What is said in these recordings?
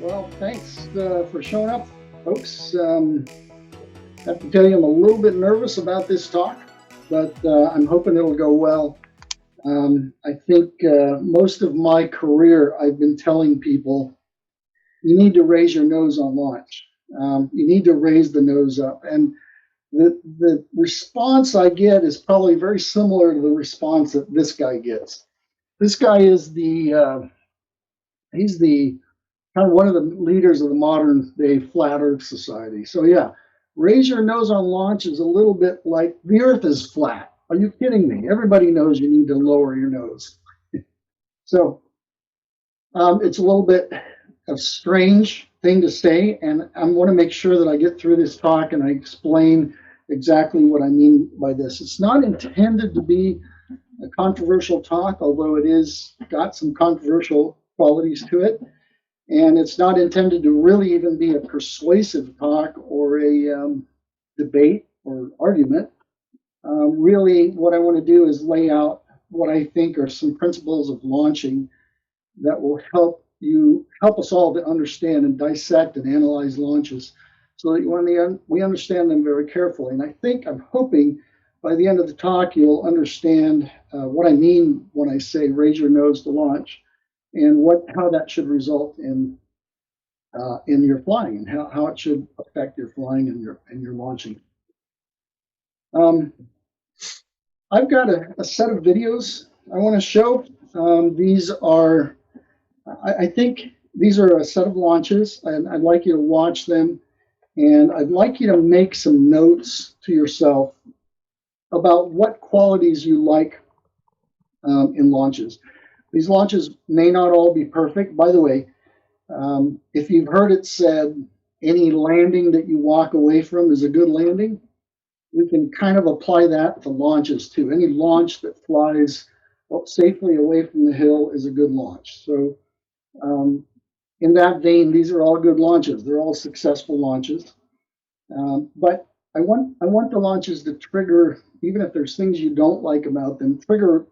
Well, thanks for showing up, folks. I have to tell you, I'm a little bit nervous about this talk, but I'm hoping it'll go well. I think most of my career, I've been telling people you need to raise your nose on launch. You need to raise the nose up. And the response I get is probably very similar to the response that this guy gets. This guy is he's the kind of one of the leaders of the modern day flat earth society. So yeah, raise your nose on launch is a little bit like the earth is flat. Are you kidding me? Everybody knows you need to lower your nose. So it's a little bit of strange thing to say, and I want to make sure that I get through this talk and I explain exactly what I mean by this. It's not intended to be a controversial talk, although it is got some controversial qualities to it. And it's not intended to really even be a persuasive talk or a debate or argument. Really, what I want to do is lay out what I think are some principles of launching that will help us all to understand and dissect and analyze launches so that when we understand them very carefully. And I'm hoping by the end of the talk, you'll understand what I mean when I say raise your nose to launch and how that should result in your flying and how it should affect your flying and your launching. Um, I've got a set of videos I want to show. These are, I think these are a set of launches, and I'd like you to watch them, and I'd like you to make some notes to yourself about what qualities you like in launches. These launches may not all be perfect. By the way, if you've heard it said, any landing that you walk away from is a good landing, we can kind of apply that to launches too. Any launch that flies safely away from the hill is a good launch. So in that vein, these are all good launches. They're all successful launches. But I want the launches to trigger, even if there's things you don't like about them, trigger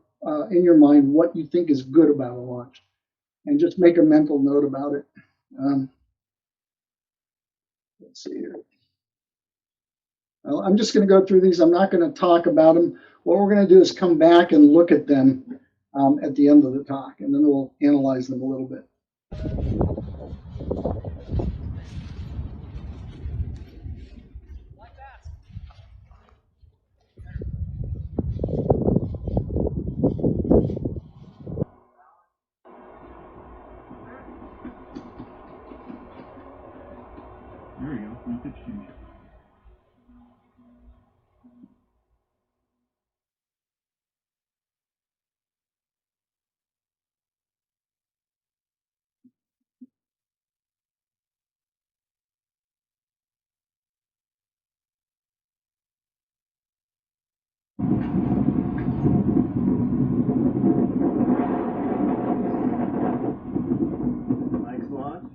in your mind what you think is good about a launch, and just make a mental note about it. Let's see here. I'm just going to go through these. I'm not going to talk about them. What we're going to do is come back and look at them at the end of the talk, and then we'll analyze them a little bit. There you go. You could change it. Nice launch.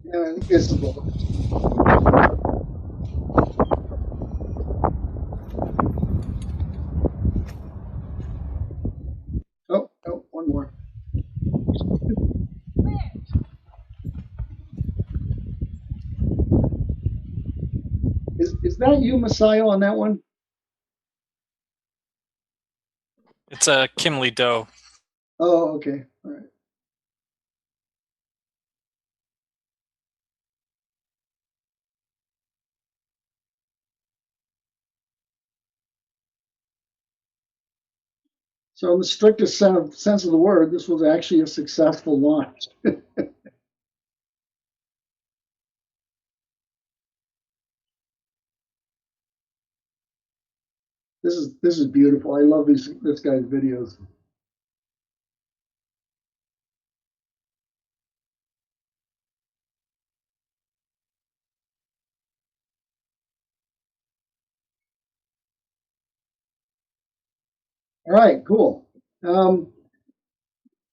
Yeah, I think this is what. Oh, oh, one more. Is that you, Messiah, on that one? It's Kimley Doe. Oh, okay. All right. So in the strictest sense of the word, this was actually a successful launch. This is beautiful. I love this guy's videos. All right, cool. Um,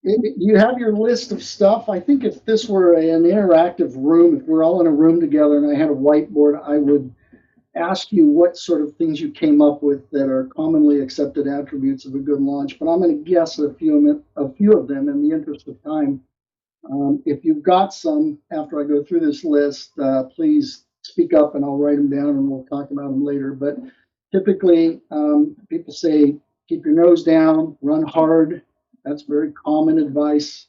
you have your list of stuff. I think if this were an interactive room, if we're all in a room together and I had a whiteboard, I would ask you what sort of things you came up with that are commonly accepted attributes of a good launch. But I'm going to guess a few of them in the interest of time. If you've got some after I go through this list, please speak up and I'll write them down and we'll talk about them later. But typically, people say keep your nose down, run hard. That's very common advice.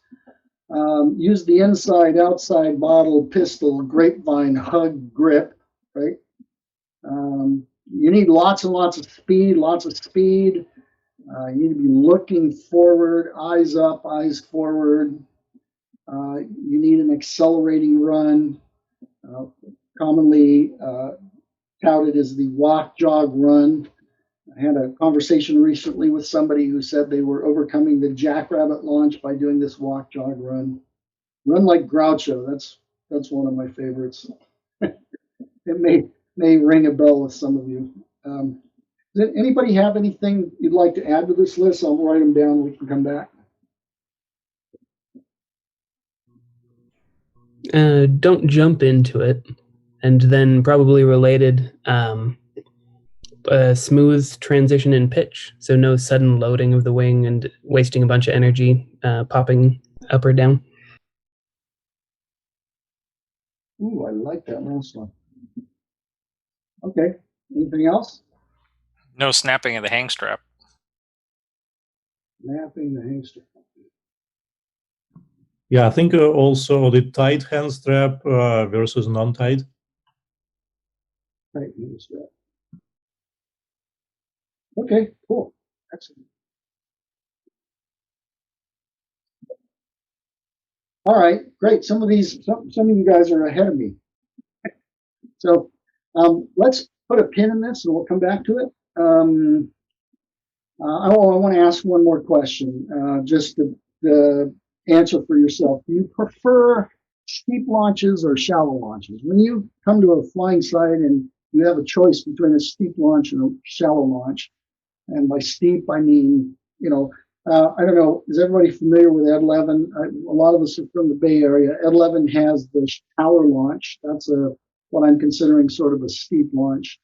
Use the inside outside bottle, pistol, grapevine, hug, grip, right? You need lots and lots of speed, lots of speed. You need to be looking forward, eyes up, eyes forward. You need an accelerating run, uh, commonly touted as the walk, jog, run. I had a conversation recently with somebody who said they were overcoming the jackrabbit launch by doing this walk, jog, run. Run like Groucho. That's one of my favorites. It may ring a bell with some of you. Does anybody have anything you'd like to add to this list? I'll write them down. We can come back. Don't jump into it, and then probably related, a smooth transition in pitch, so no sudden loading of the wing and wasting a bunch of energy popping up or down. Ooh, I like that last one. Okay. Anything else? No snapping of the hang strap. Snapping the hang strap. Yeah, I think also the tight hand strap versus non-tight. Tight hang strap. Okay, cool. Excellent. All right, great. Some of you guys are ahead of me. So let's put a pin in this and we'll come back to it. I want to ask one more question, just the answer for yourself. Do you prefer steep launches or shallow launches? When you come to a flying site and you have a choice between a steep launch and a shallow launch, and by steep, I mean, I don't know, is everybody familiar with Ed Levin? A lot of us are from the Bay Area. Ed Levin has the tower launch. That's what I'm considering sort of a steep launch.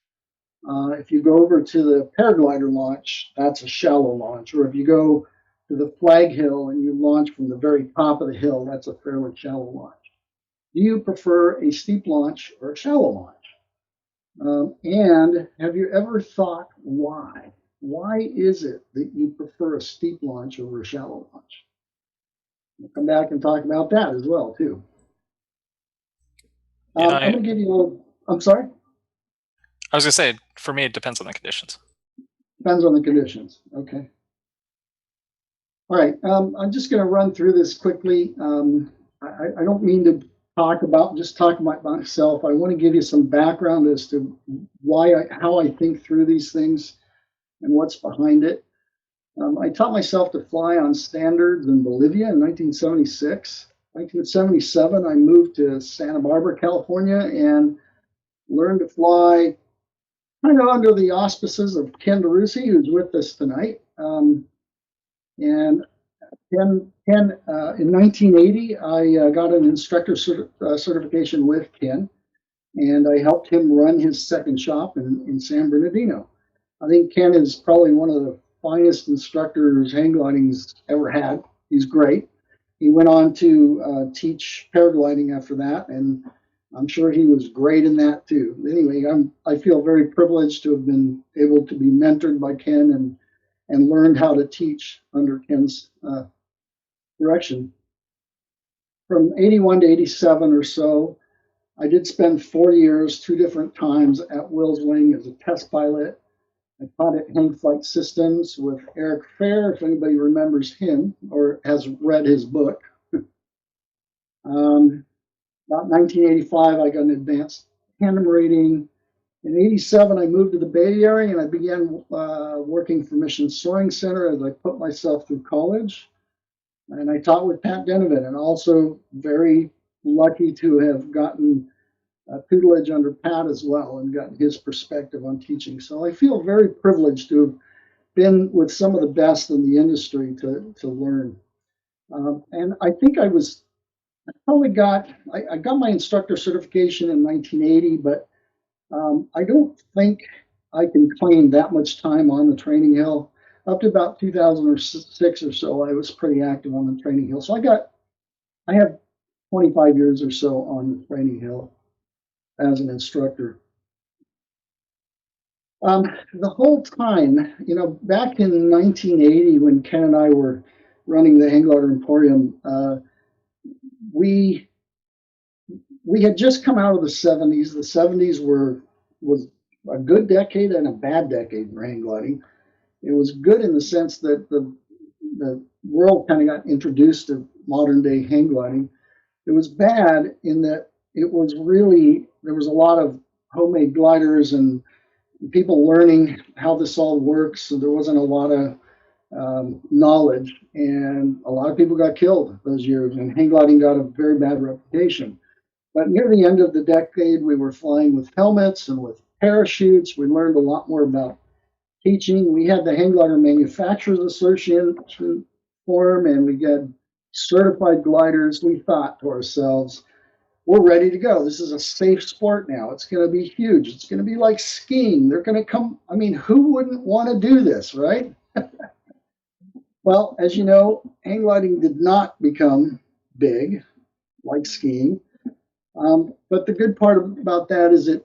If you go over to the paraglider launch, that's a shallow launch. Or if you go to the flag hill and you launch from the very top of the hill, that's a fairly shallow launch. Do you prefer a steep launch or a shallow launch? And have you ever thought why? Why is it that you prefer a steep launch over a shallow launch? We'll come back and talk about that as well, too. I'm going to give you I'm sorry? I was going to say, for me, it depends on the conditions. Depends on the conditions. Okay. All right. I'm just going to run through this quickly. I don't mean to talk about myself. I want to give you some background as to how I think through these things and what's behind it. I taught myself to fly on standards in Bolivia in 1976. 1977, I moved to Santa Barbara, California, and learned to fly kind of under the auspices of Ken DeRusi, who's with us tonight. And Ken, in 1980, I got an instructor certification with Ken, and I helped him run his second shop in San Bernardino. I think Ken is probably one of the finest instructors hang gliding's ever had. He's great. He went on to teach paragliding after that, and I'm sure he was great in that too. Anyway, I feel very privileged to have been able to be mentored by Ken and learned how to teach under Ken's direction. From 81 to 87 or so, I did spend 4 years, 2 different times at Wills Wing as a test pilot. I taught at Hang Flight Systems with Eric Fair, if anybody remembers him or has read his book. About 1985, I got an advanced tandem rating. In 87, I moved to the Bay Area and I began working for Mission Soaring Center as I put myself through college. And I taught with Pat Denovan, and also very lucky to have gotten tutelage under Pat as well and gotten his perspective on teaching. So I feel very privileged to have been with some of the best in the industry to learn. And I think I got my instructor certification in 1980, but I don't think I can claim that much time on the training hill. Up to about 2006 or so, I was pretty active on the training hill. So I have 25 years or so on the training hill as an instructor. The whole time, back in 1980, when Ken and I were running the Hang Glider Emporium, we had just come out of the 70s. The 70s was a good decade and a bad decade for hang gliding. It was good in the sense that the world kind of got introduced to modern day hang gliding. It was bad in that there was a lot of homemade gliders and people learning how this all works. So there wasn't a lot of knowledge, and a lot of people got killed those years, and hang gliding got a very bad reputation. But near the end of the decade, we were flying with helmets and with parachutes. We learned a lot more about teaching. We had the Hang Glider Manufacturers Association form, and we got certified gliders. We thought to ourselves, we're ready to go. This is a safe sport now. It's going to be huge. It's going to be like skiing. They're going to come. I mean, who wouldn't want to do this, right? Well, as you know, hang gliding did not become big like skiing. But the good part about that is it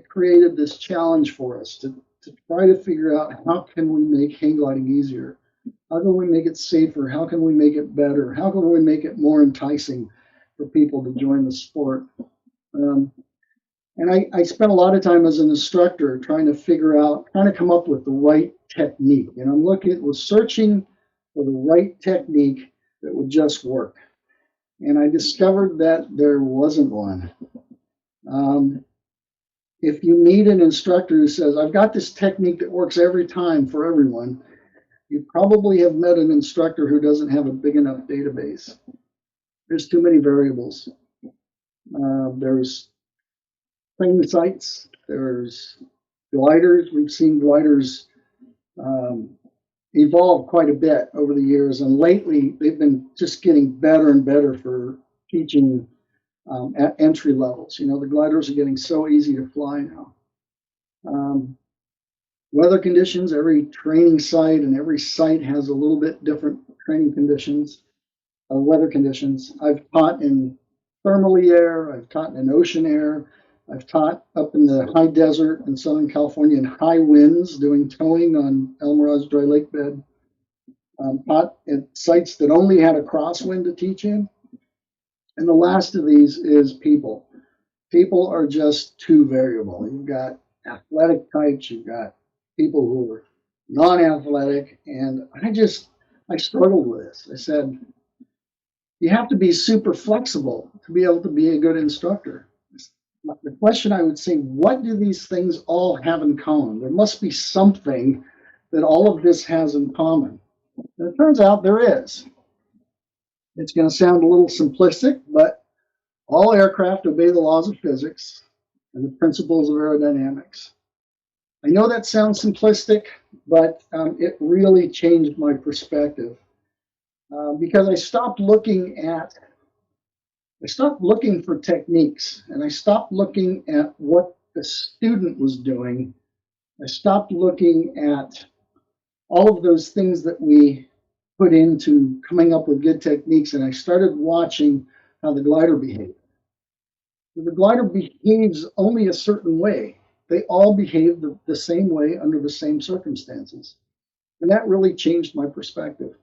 created this challenge for us to try to figure out how can we make hang gliding easier? How can we make it safer? How can we make it better? How can we make it more enticing for people to join the sport? And I spent a lot of time as an instructor trying to come up with the right technique. And was searching for the right technique that would just work. And I discovered that there wasn't one. If you meet an instructor who says, I've got this technique that works every time for everyone, you probably have met an instructor who doesn't have a big enough database. There's too many variables. There's training sites, there's gliders. We've seen gliders evolve quite a bit over the years, and lately they've been just getting better and better for teaching at entry levels. The gliders are getting so easy to fly now. Weather conditions, every training site and every site has a little bit different training conditions, weather conditions. I've taught in thermally air, I've taught in ocean air, I've taught up in the high desert in Southern California in high winds doing towing on El Mirage dry lake bed. Taught at sites that only had a crosswind to teach in. And the last of these is people. People are just too variable. You've got athletic types, you've got people who are non-athletic, and I struggled with this. I said, you have to be super flexible to be able to be a good instructor. The question I would say, what do these things all have in common? There must be something that all of this has in common. And it turns out there is. It's going to sound a little simplistic, but all aircraft obey the laws of physics and the principles of aerodynamics. I know that sounds simplistic, but it really changed my perspective because I stopped looking for techniques, and I stopped looking at what the student was doing. I stopped looking at all of those things that we put into coming up with good techniques, and I started watching how the glider behaved. The glider behaves only a certain way. They all behave the same way under the same circumstances. And that really changed my perspective.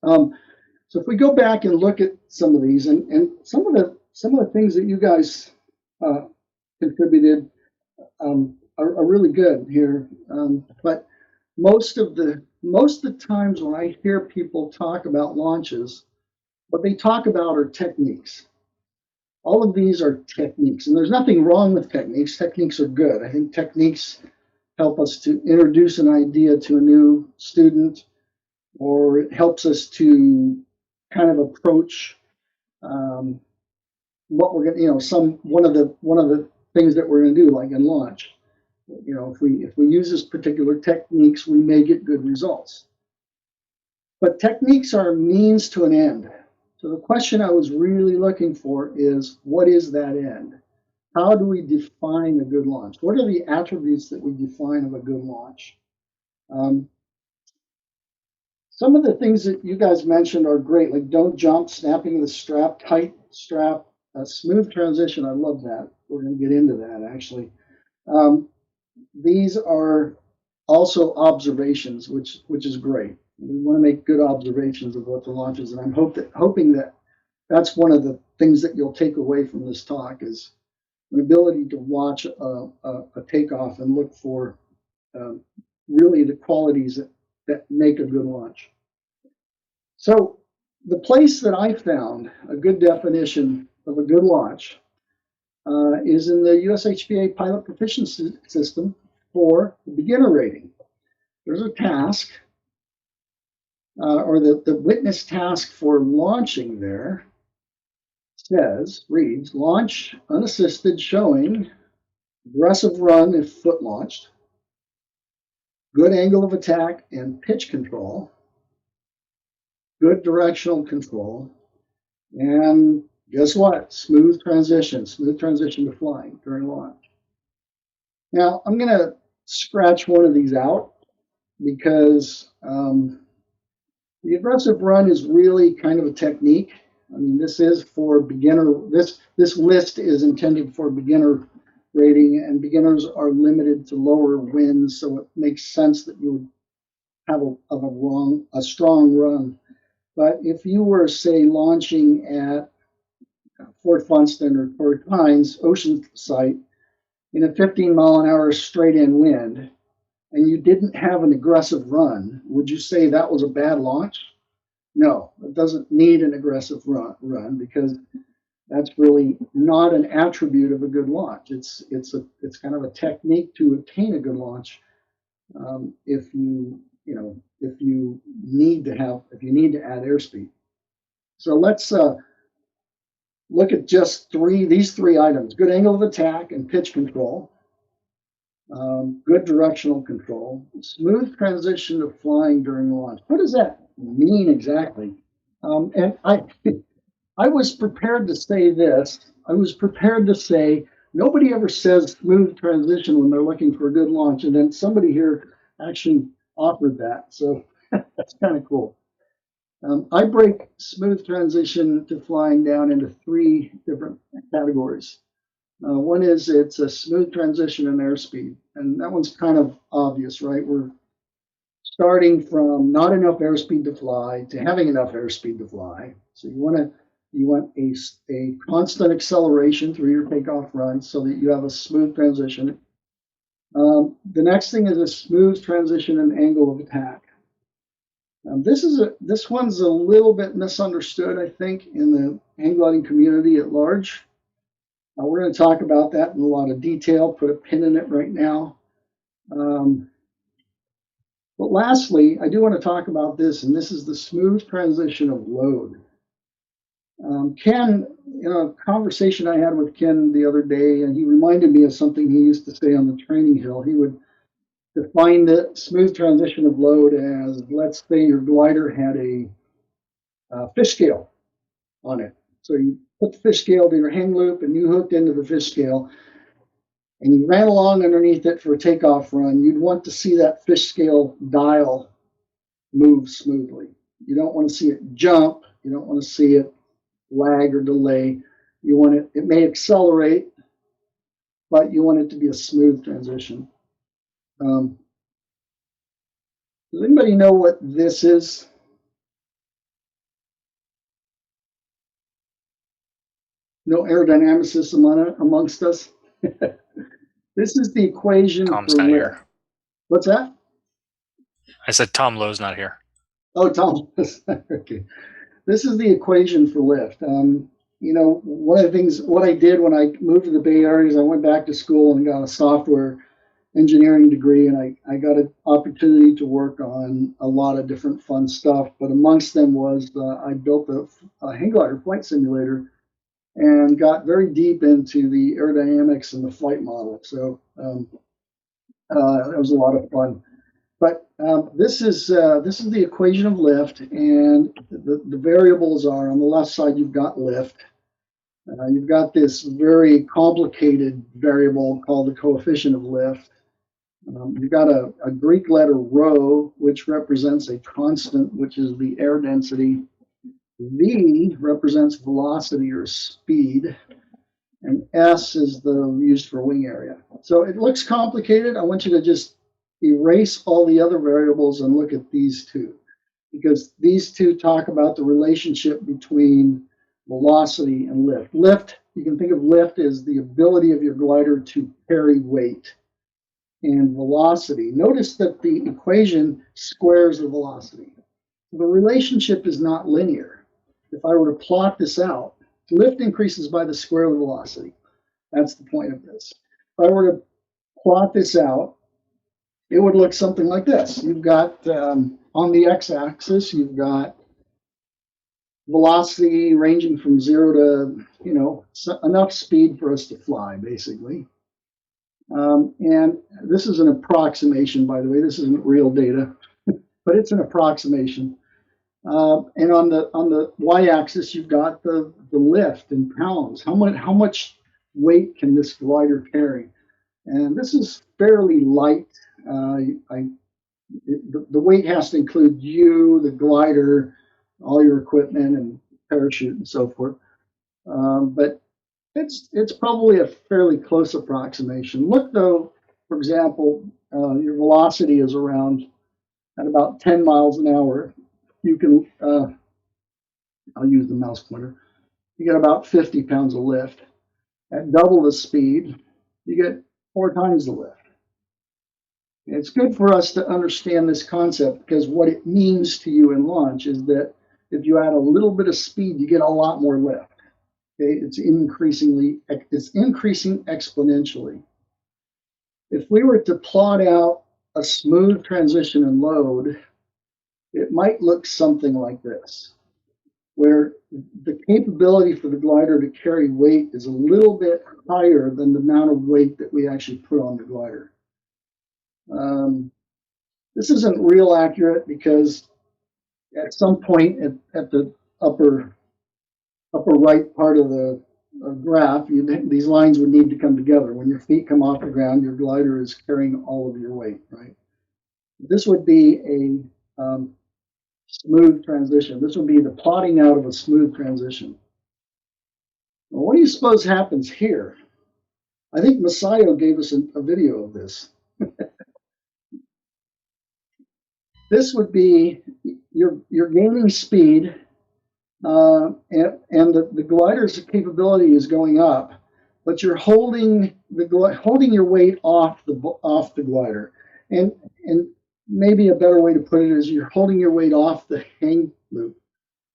So if we go back and look at some of these, and some of the things that you guys contributed are really good here. But most of the times when I hear people talk about launches, what they talk about are techniques. All of these are techniques, and there's nothing wrong with techniques. Techniques are good. I think techniques help us to introduce an idea to a new student, or it helps us to kind of approach what we're going to, one of the things that we're going to do, like in launch. You know, if we use this particular techniques, we may get good results. But techniques are a means to an end. So the question I was really looking for is, what is that end? How do we define a good launch? What are the attributes that we define of a good launch? Some of the things that you guys mentioned are great, like don't jump, snapping the strap, tight strap, a smooth transition. I love that. We're going to get into that actually. These are also observations, which is great. We want to make good observations of what the launch is, and I'm hoping that that's one of the things that you'll take away from this talk is an ability to watch a takeoff and look for really the qualities that make a good launch. So the place that I found a good definition of a good launch is in the USHPA pilot proficiency system for the beginner rating. There's a task, or the witness task for launching there reads, launch unassisted showing aggressive run if foot launched, good angle of attack and pitch control, good directional control, and guess what? Smooth transition to flying during launch. Now, I'm going to scratch one of these out because the aggressive run is really kind of a technique. I mean, this is for beginner. This list is intended for beginner rating, and beginners are limited to lower winds, so it makes sense that you would have a strong run. But if you were, say, launching at Fort Funston or Torrey Pines Ocean Site in a 15-mile-an-hour straight-in wind, and you didn't have an aggressive run, would you say that was a bad launch? No, it doesn't need an aggressive run because that's really not an attribute of a good launch. It's kind of a technique to obtain a good launch. If you need to add airspeed. So let's look at just these three items: good angle of attack and pitch control, good directional control, smooth transition to flying during launch. What does that mean exactly? And I was prepared to say this. I was prepared to say nobody ever says smooth transition when they're looking for a good launch, and then somebody here actually offered that. So that's kind of cool. I break smooth transition to flying down into three different categories. One is it's a smooth transition in airspeed, and that one's kind of obvious, right? We're starting from not enough airspeed to fly to having enough airspeed to fly. So you want a constant acceleration through your takeoff run so that you have a smooth transition. The next thing is a smooth transition and angle of attack. This one's a little bit misunderstood, I think, in the hang gliding community at large. We're going to talk about that in a lot of detail, put a pin in it right now. But lastly, I do want to talk about this, and this is the smooth transition of load. Ken, in a conversation I had with Ken the other day, and he reminded me of something he used to say on the training hill. He would define the smooth transition of load as, let's say your glider had a fish scale on it. So you put the fish scale to your hang loop and you hooked into the fish scale and you ran along underneath it for a takeoff run. You'd want to see that fish scale dial move smoothly. You don't want to see it jump. You don't want to see it lag or delay. You want it may accelerate, but you want it to be a smooth transition. Does anybody know what this is? No aerodynamicists amongst us? This is the equation Tom's for not lift. here. What's that? I said Tom Lowe's not here. Oh, Tom. Okay. This is the equation for lift. One of the things, what I did when I moved to the Bay Area is I went back to school and got a software engineering degree, and I got an opportunity to work on a lot of different fun stuff. But amongst them was I built a hang glider flight simulator and got very deep into the aerodynamics and the flight model. So That was a lot of fun. But this is the equation of lift, and the variables are on the left side. You've got lift. You've got this very complicated variable called the coefficient of lift. You've got a Greek letter rho, which represents a constant, which is the air density. V represents velocity or speed, and S is the used for wing area. So it looks complicated. I want you to just erase all the other variables and look at these two, because these two talk about the relationship between velocity and lift. Lift, you can think of lift as the ability of your glider to carry weight, and velocity. Notice that the equation squares the velocity. The relationship is not linear. If I were to plot this out, lift increases by the square of the velocity. That's the point of this. If I were to plot this out, it would look something like this. You've got, on the x-axis, you've got velocity ranging from 0 to, enough speed for us to fly, basically. And this is an approximation, by the way. This isn't real data, but it's an approximation. And on the y-axis, you've got the lift in pounds. How much weight can this glider carry? And this is fairly light. The weight has to include you, the glider, all your equipment, and parachute, and so forth. But it's probably a fairly close approximation. Look, though, for example, your velocity is around at about 10 miles an hour. You can, I'll use the mouse pointer, you get about 50 pounds of lift. At double the speed, you get 4 times the lift. It's good for us to understand this concept, because what it means to you in launch is that if you add a little bit of speed, you get a lot more lift. Okay, it's increasing exponentially. If we were to plot out a smooth transition in load, it might look something like this, where the capability for the glider to carry weight is a little bit higher than the amount of weight that we actually put on the glider. This isn't real accurate, because at some point at the upper right part of the graph, these lines would need to come together. When your feet come off the ground, your glider is carrying all of your weight, right? This would be a smooth transition. This would be the plotting out of a smooth transition. Well, what do you suppose happens here? I think Masayo gave us a video of this. This would be, you're gaining speed, and the glider's capability is going up, but you're holding your weight off the glider, and maybe a better way to put it is you're holding your weight off the hang loop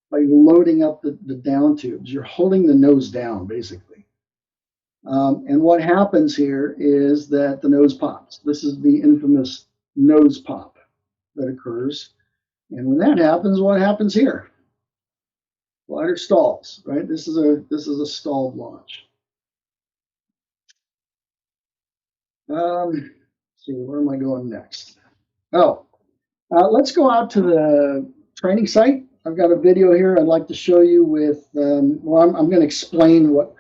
by loading up the down tubes. You're holding the nose down, basically. And what happens here is that the nose pops. This is the infamous nose pop that occurs. And when that happens, what happens here? Glider stalls, right? This is a stalled launch. Let's see, where am I going next? Oh, let's go out to the training site. I've got a video here I'd like to show you with, well, I'm going to explain what,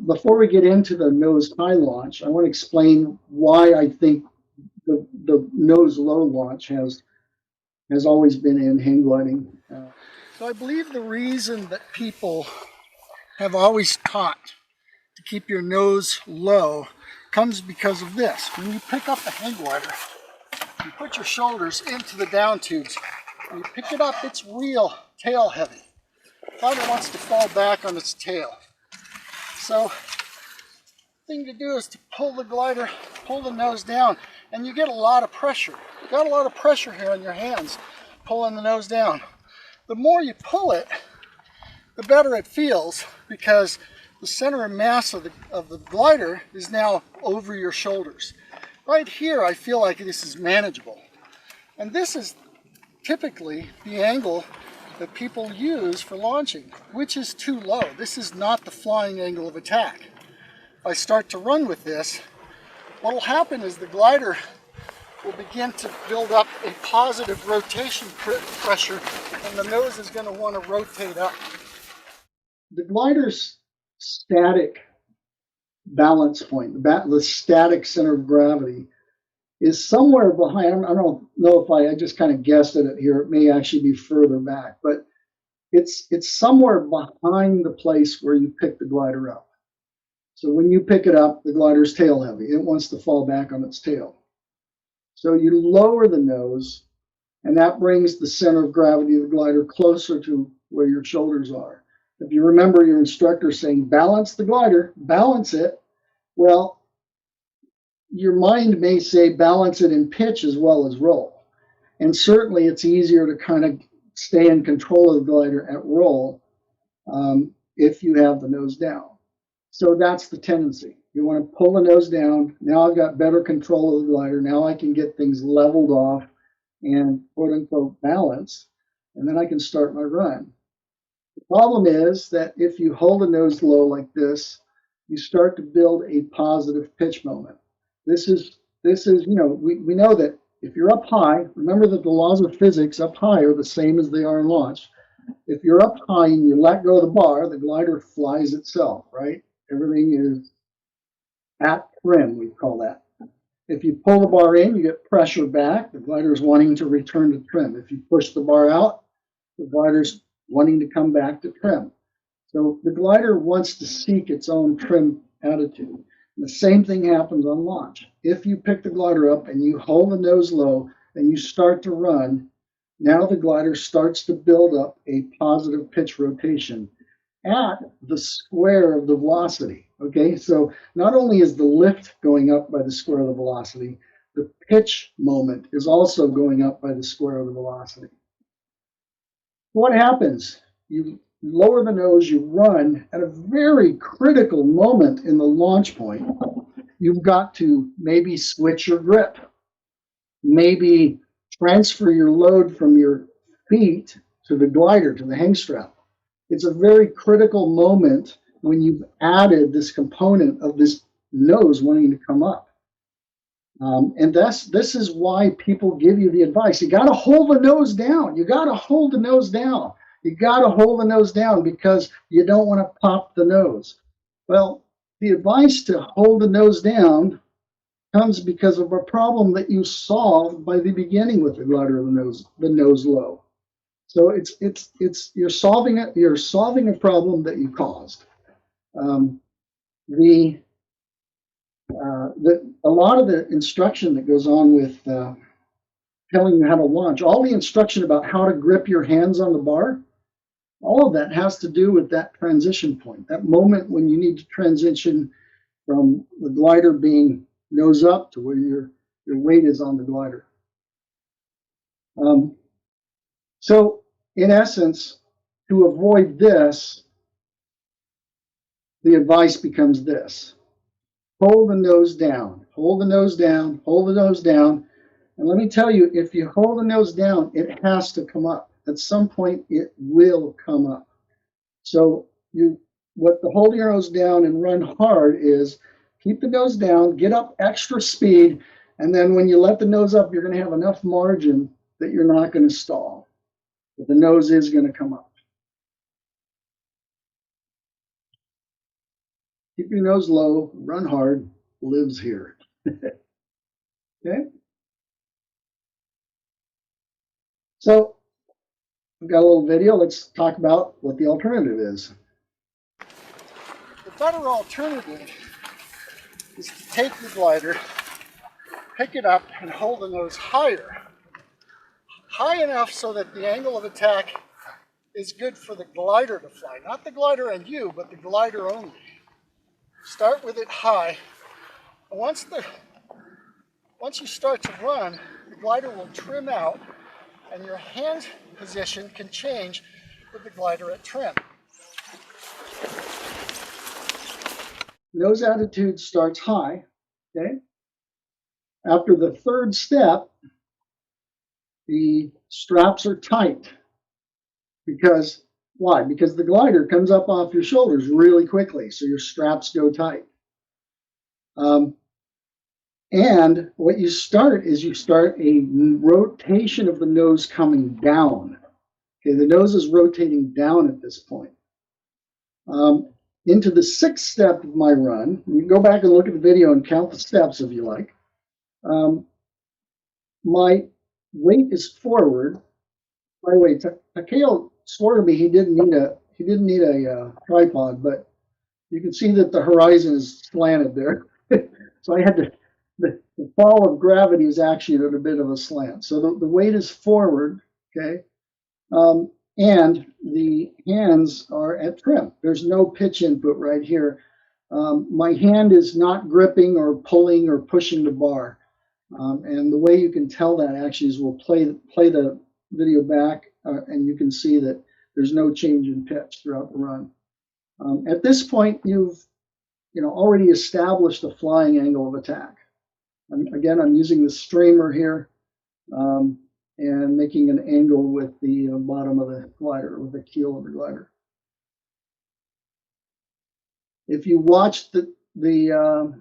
before we get into the nose high launch, I want to explain why I think the nose low launch has always been in hang gliding. So I believe the reason that people have always taught to keep your nose low comes because of this. When you pick up the hang glider, you put your shoulders into the down tubes. When you pick it up, it's real tail heavy. The glider wants to fall back on its tail. So the thing to do is to pull the glider, pull the nose down, and you get a lot of pressure. You got a lot of pressure here on your hands, pulling the nose down. The more you pull it, the better it feels, because the center of mass of the glider is now over your shoulders. Right here, I feel like this is manageable. And this is typically the angle that people use for launching, which is too low. This is not the flying angle of attack. If I start to run with this, what will happen is the glider will begin to build up a positive rotation pressure, and the nose is going to want to rotate up. The glider's static balance point, the static center of gravity, is somewhere behind. I don't know if I just kind of guessed at it here. It may actually be further back, but it's somewhere behind the place where you pick the glider up. So when you pick it up, the glider's tail heavy. It wants to fall back on its tail. So you lower the nose, and that brings the center of gravity of the glider closer to where your shoulders are. If you remember your instructor saying, balance the glider, balance it, well, your mind may say balance it in pitch as well as roll. And certainly it's easier to kind of stay in control of the glider at roll if you have the nose down. So that's the tendency. You want to pull the nose down. Now I've got better control of the glider. Now I can get things leveled off and quote unquote balanced, and then I can start my run. The problem is that if you hold the nose low like this, you start to build a positive pitch moment. This is, you know, we know that if you're up high, remember that the laws of physics up high are the same as they are in launch. If you're up high and you let go of the bar, the glider flies itself, right? Everything is at trim, we call that. If you pull the bar in, you get pressure back. The glider is wanting to return to trim. If you push the bar out, the glider's wanting to come back to trim. So the glider wants to seek its own trim attitude. And the same thing happens on launch. If you pick the glider up and you hold the nose low and you start to run, now the glider starts to build up a positive pitch rotation at the square of the velocity. Okay, so not only is the lift going up by the square of the velocity, the pitch moment is also going up by the square of the velocity. What happens? You lower the nose, you run at a very critical moment in the launch point. You've got to maybe switch your grip, maybe transfer your load from your feet to the glider, to the hang strap. It's a very critical moment when you've added this component of this nose wanting to come up. And this is why people give you the advice. You got to hold the nose down. You got to hold the nose down. You got to hold the nose down because you don't want to pop the nose. Well, the advice to hold the nose down comes because of a problem that you solved by the beginning with the glider of the nose low. So you're solving it. You're solving a problem that you caused. A lot of the instruction that goes on with telling you how to launch, all the instruction about how to grip your hands on the bar, all of that has to do with that transition point, that moment when you need to transition from the glider being nose up to where your weight is on the glider. So in essence, to avoid this, the advice becomes this. Hold the nose down, hold the nose down, hold the nose down. And let me tell you, if you hold the nose down, it has to come up. At some point, it will come up. So what the hold your nose down and run hard is keep the nose down, get up extra speed, and then when you let the nose up, you're going to have enough margin that you're not going to stall. But the nose is going to come up. Keep your nose low, run hard, lives here. Okay? So I've got a little video. Let's talk about what the alternative is. The better alternative is to take the glider, pick it up, and hold the nose higher. High enough so that the angle of attack is good for the glider to fly. Not the glider and you, but the glider only. Start with it high. And once you start to run, the glider will trim out and your hand position can change with the glider at trim. Nose attitude starts high, okay? After the third step, the straps are tight. Because, why? Because the glider comes up off your shoulders really quickly, so your straps go tight. And what you start is you start a rotation of the nose coming down. Okay, the nose is rotating down at this point. Into the sixth step of my run, you can go back and look at the video and count the steps if you like. My weight is forward. By the way, Takeo swore to me he didn't need a tripod, but you can see that the horizon is slanted there. So I had to. The fall of gravity is actually at a bit of a slant. So the weight is forward, okay, and the hands are at trim. There's no pitch input right here. My hand is not gripping or pulling or pushing the bar. And the way you can tell that actually is we'll play the video back and you can see that there's no change in pitch throughout the run. At this point, you've already established a flying angle of attack. Again, I'm using the streamer here and making an angle with the bottom of the glider, with the keel of the glider. If you watch the video,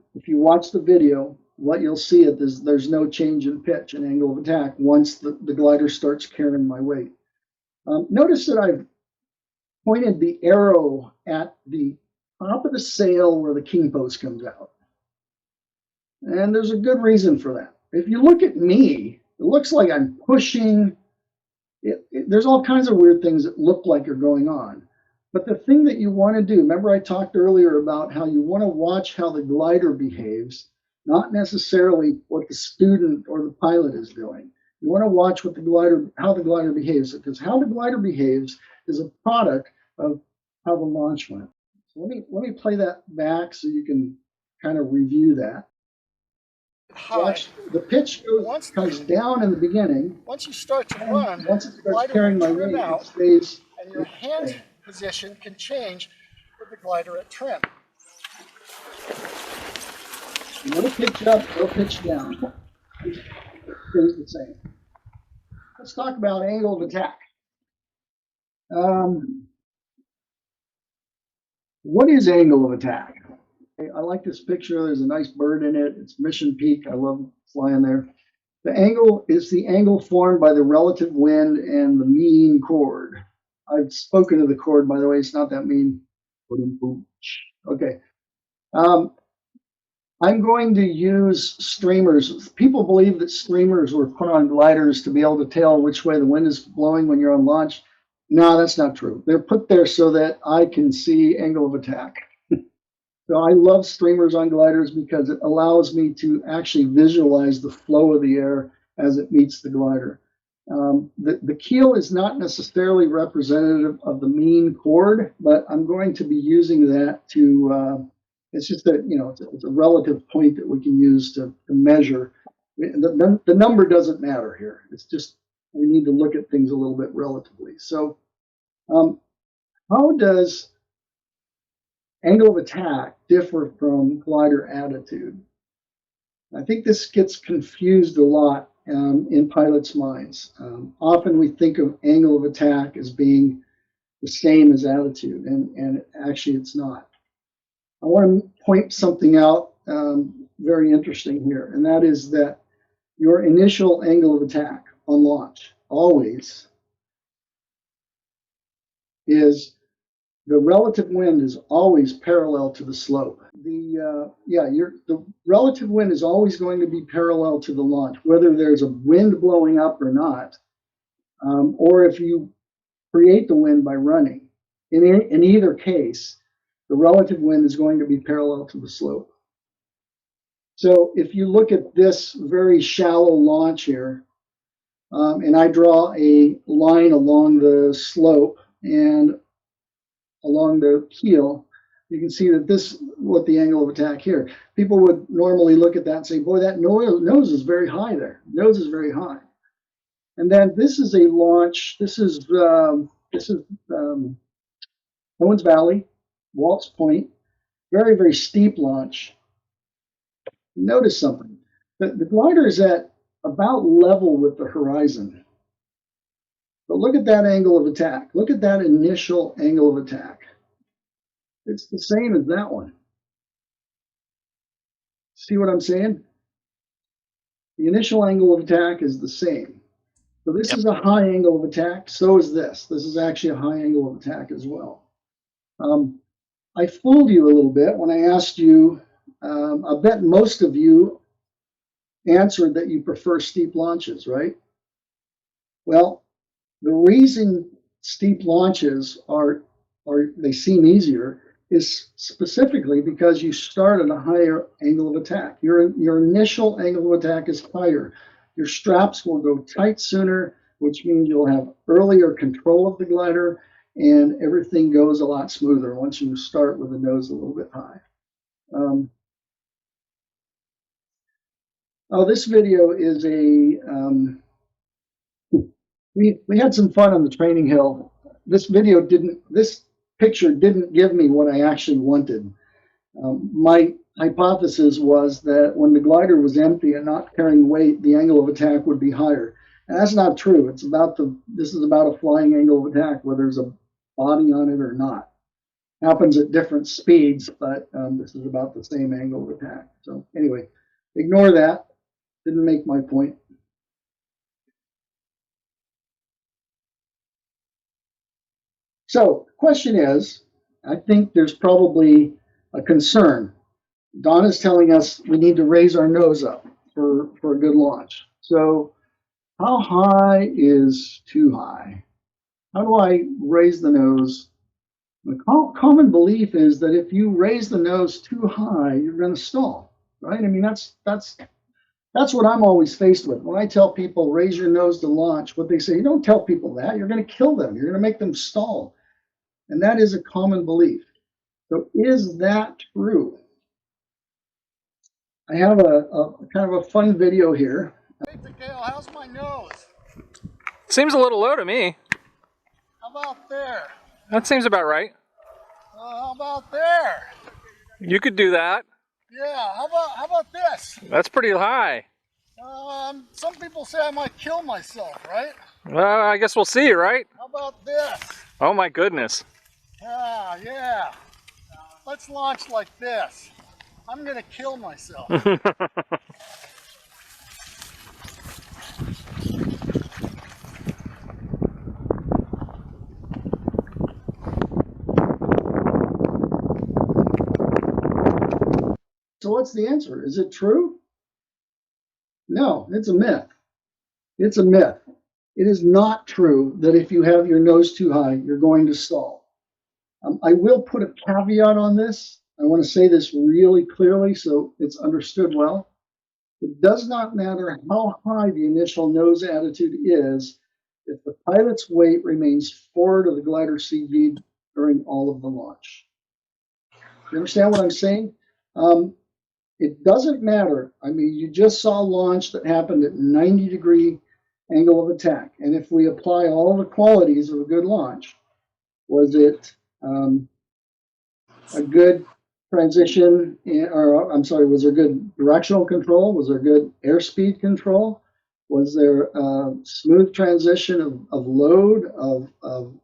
what you'll see is there's no change in pitch and angle of attack once the glider starts carrying my weight. Notice that I've pointed the arrow at the top of the sail where the king post comes out. And there's a good reason for that. If you look at me, it looks like I'm pushing. There's all kinds of weird things that look like are going on. But the thing that you want to do, remember I talked earlier about how you want to watch how the glider behaves, not necessarily what the student or the pilot is doing. You want to watch how the glider behaves, because how the glider behaves is a product of how the launch went. So let me play that back so you can kind of review that. Watch, the pitch comes down in the beginning. Once you start to run, once it the starts glider carrying will my trim weight, out, it stays. and your hand position can change with the glider at trim. You want to pitch up or pitch down. It stays the same. Let's talk about angle of attack. What is angle of attack? I like this picture. There's a nice bird in it. It's Mission Peak. I love flying there. The angle is the angle formed by the relative wind and the mean chord. I've spoken of the chord, by the way. It's not that mean. Okay. I'm going to use streamers. People believe that streamers were put on gliders to be able to tell which way the wind is blowing when you're on launch. No, that's not true. They're put there so that I can see angle of attack. So I love streamers on gliders because it allows me to actually visualize the flow of the air as it meets the glider. The keel is not necessarily representative of the mean chord, but I'm going to be using that to, it's just that, it's a relative point that we can use to measure. The number doesn't matter here. It's just, we need to look at things a little bit relatively. So how does angle of attack differ from glider attitude? I think this gets confused a lot in pilots' minds. Often we think of angle of attack as being the same as attitude, and actually it's not. I want to point something out very interesting here, and that is that your initial angle of attack on launch always is the relative wind is always parallel to the slope. The relative wind is always going to be parallel to the launch, whether there's a wind blowing up or not, or if you create the wind by running. In either case, the relative wind is going to be parallel to the slope. So if you look at this very shallow launch here, and I draw a line along the slope and along the keel, you can see that this, what the angle of attack here. People would normally look at that and say, boy, that nose is very high there. Nose is very high. And then this is a launch. This is Owens Valley, Waltz Point, very, very steep launch. Notice something. The glider is at about level with the horizon. But look at that angle of attack. Look at that initial angle of attack. It's the same as that one. See what I'm saying? the initial angle of attack is the same. So this Yep. is a high angle of attack. So is this. This is actually a high angle of attack as well. I fooled you a little bit when I asked you. I bet most of you answered that you prefer steep launches, right? Well, the reason steep launches are they seem easier is specifically because you start at a higher angle of attack. Your initial angle of attack is higher. Your straps will go tight sooner, which means you'll have earlier control of the glider, and everything goes a lot smoother once you start with the nose a little bit high. This video is we had some fun on the training hill. This picture didn't give me what I actually wanted. My hypothesis was that when the glider was empty and not carrying weight, the angle of attack would be higher. And that's not true. This is about a flying angle of attack, whether there's a body on it or not. Happens at different speeds, but this is about the same angle of attack. So anyway, ignore that. Didn't make my point. So question is, I think there's probably a concern. Don is telling us we need to raise our nose up for a good launch. So how high is too high? How do I raise the nose? The common belief is that if you raise the nose too high, you're going to stall, right? I mean, that's what I'm always faced with. When I tell people raise your nose to launch, what they say, you don't tell people that. You're going to kill them. You're going to make them stall. And that is a common belief. So is that true? I have a kind of a fun video here. Hey, Gail, how's my nose? Seems a little low to me. How about there? That seems about right. How about there? You could do that. Yeah, how about this? That's pretty high. Some people say I might kill myself, right? Well, I guess we'll see, right? How about this? Oh my goodness. Yeah. Let's launch like this. I'm gonna kill myself. So what's the answer? Is it true? No, it's a myth. It's a myth. It is not true that if you have your nose too high, you're going to stall. I will put a caveat on this. I want to say this really clearly so it's understood well. It does not matter how high the initial nose attitude is if the pilot's weight remains forward of the glider CV during all of the launch. You understand what I'm saying? It doesn't matter. I mean, you just saw a launch that happened at 90-degree angle of attack. And if we apply all the qualities of a good launch, was it a good transition, was there good directional control? Was there good airspeed control? Was there smooth transition of load, of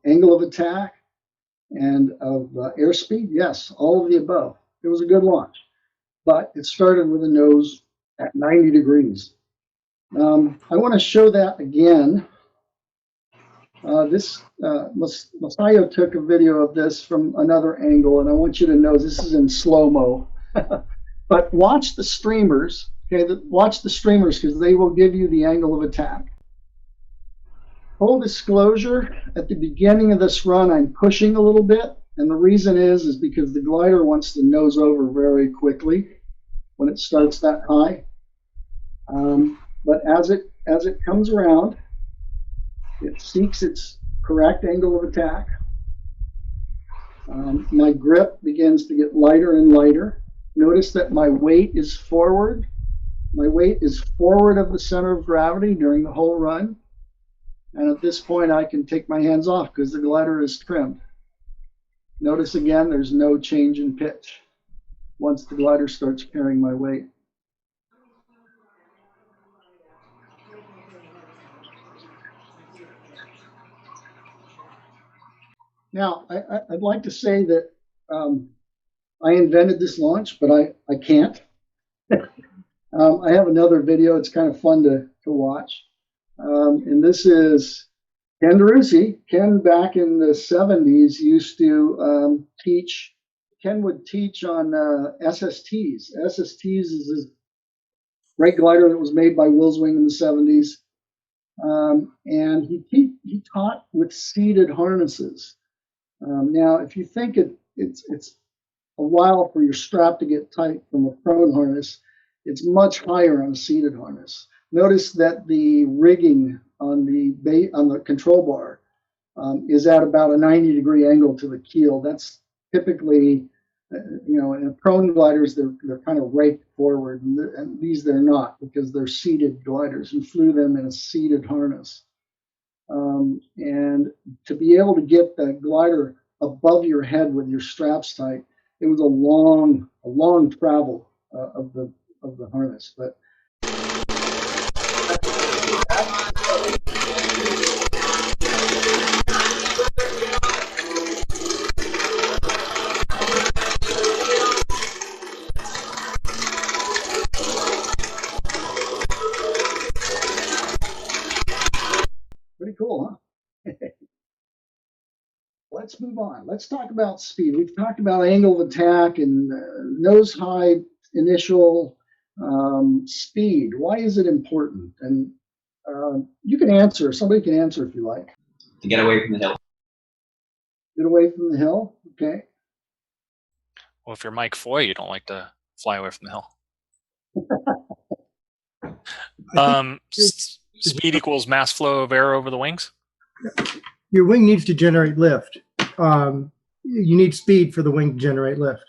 angle of attack, and of airspeed? Yes, all of the above. It was a good launch. But it started with a nose at 90 degrees. I want to show that again. Masayo took a video of this from another angle, and I want you to know this is in slow-mo. But watch the streamers, okay? Watch the streamers because they will give you the angle of attack. Full disclosure, at the beginning of this run, I'm pushing a little bit, and the reason is because the glider wants to nose over very quickly when it starts that high. But as it comes around, it seeks its correct angle of attack. My grip begins to get lighter and lighter. Notice that my weight is forward. My weight is forward of the center of gravity during the whole run. And at this point, I can take my hands off because the glider is trimmed. Notice again, there's no change in pitch once the glider starts carrying my weight. Now, I'd like to say that I invented this launch, but I can't. I have another video. It's kind of fun to watch. And this is Ken DeRusi. Ken, back in the 70s, used to teach. Ken would teach on SSTs. SSTs is this great glider that was made by Wilswing in the 70s. And he taught with seated harnesses. Now, if you think it's a while for your strap to get tight from a prone harness, it's much higher on a seated harness. Notice that the rigging on the control bar is at about a 90-degree angle to the keel. That's typically, in prone gliders, they're kind of raked forward, and these they're not because they're seated gliders. You flew them in a seated harness. And to be able to get the glider above your head with your straps tight, it was a long travel of the harness. But pretty cool, huh? Let's move on. Let's talk about speed. We've talked about angle of attack and nose high initial speed. Why is it important? And you can answer. Somebody can answer if you like. To get away from the hill. Get away from the hill. Okay. Well, if you're Mike Foy, you don't like to fly away from the hill. Speed equals mass flow of air over the wings. Your wing needs to generate lift. You need speed for the wing to generate lift.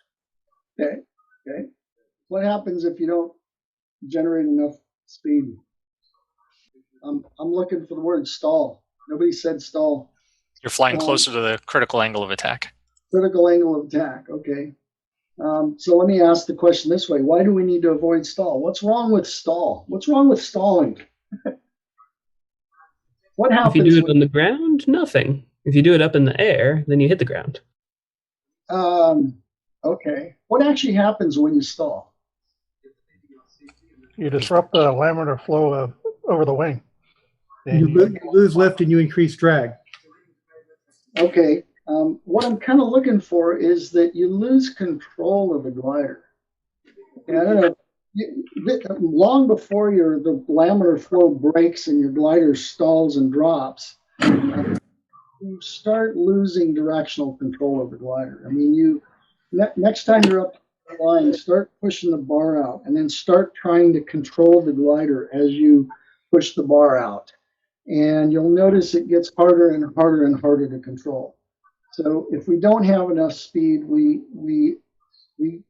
Okay. Okay. What happens if you don't generate enough speed? I'm looking for the word stall. Nobody said stall. You're flying closer to the critical angle of attack. Critical angle of attack. Okay. So let me ask the question this way. Why do we need to avoid stall? What's wrong with stall? What's wrong with stalling? What happens if you do it on the ground? Nothing. If you do it up in the air, then you hit the ground. Okay. What actually happens when you stall? You disrupt the laminar flow over the wing. You lose lift and you increase drag. Okay. What I'm kind of looking for is that you lose control of the glider. And I don't know. Long before the laminar flow breaks and your glider stalls and drops, you start losing directional control of the glider. I mean, next time you're up the line, start pushing the bar out, and then start trying to control the glider as you push the bar out. And you'll notice it gets harder and harder and harder to control. So if we don't have enough speed, we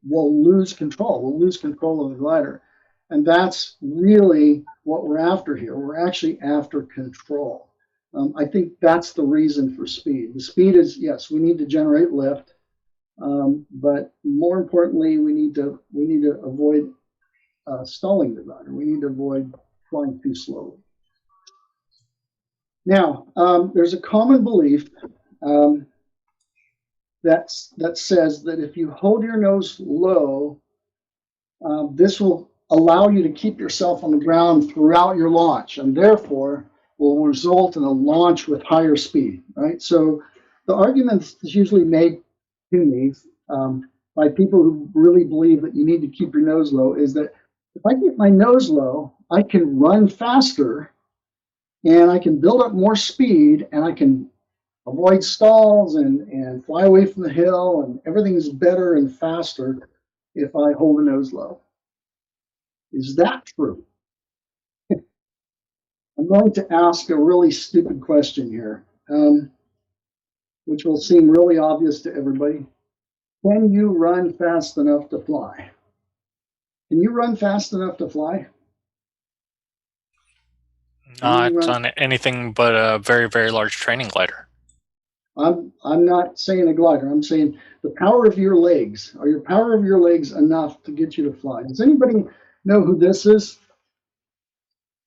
will lose control. We'll lose control of the glider. And that's really what we're after here. We're actually after control. I think that's the reason for speed. The speed is, yes, we need to generate lift, but more importantly, we need to avoid stalling the glider. We need to avoid flying too slowly. Now, there's a common belief that says that if you hold your nose low, this will allow you to keep yourself on the ground throughout your launch, and therefore will result in a launch with higher speed, right? So the argument is usually made to me by people who really believe that you need to keep your nose low is that if I keep my nose low, I can run faster and I can build up more speed and I can avoid stalls and fly away from the hill, and everything's better and faster if I hold the nose low. Is that true? I'm going to ask a really stupid question here, which will seem really obvious to everybody. Can you run fast enough to fly? Can you run fast enough to fly? Not on anything but a very, very large training glider. I'm not saying a glider. I'm saying the power of your legs. Are your power of your legs enough to get you to fly? Does anybody know who this is?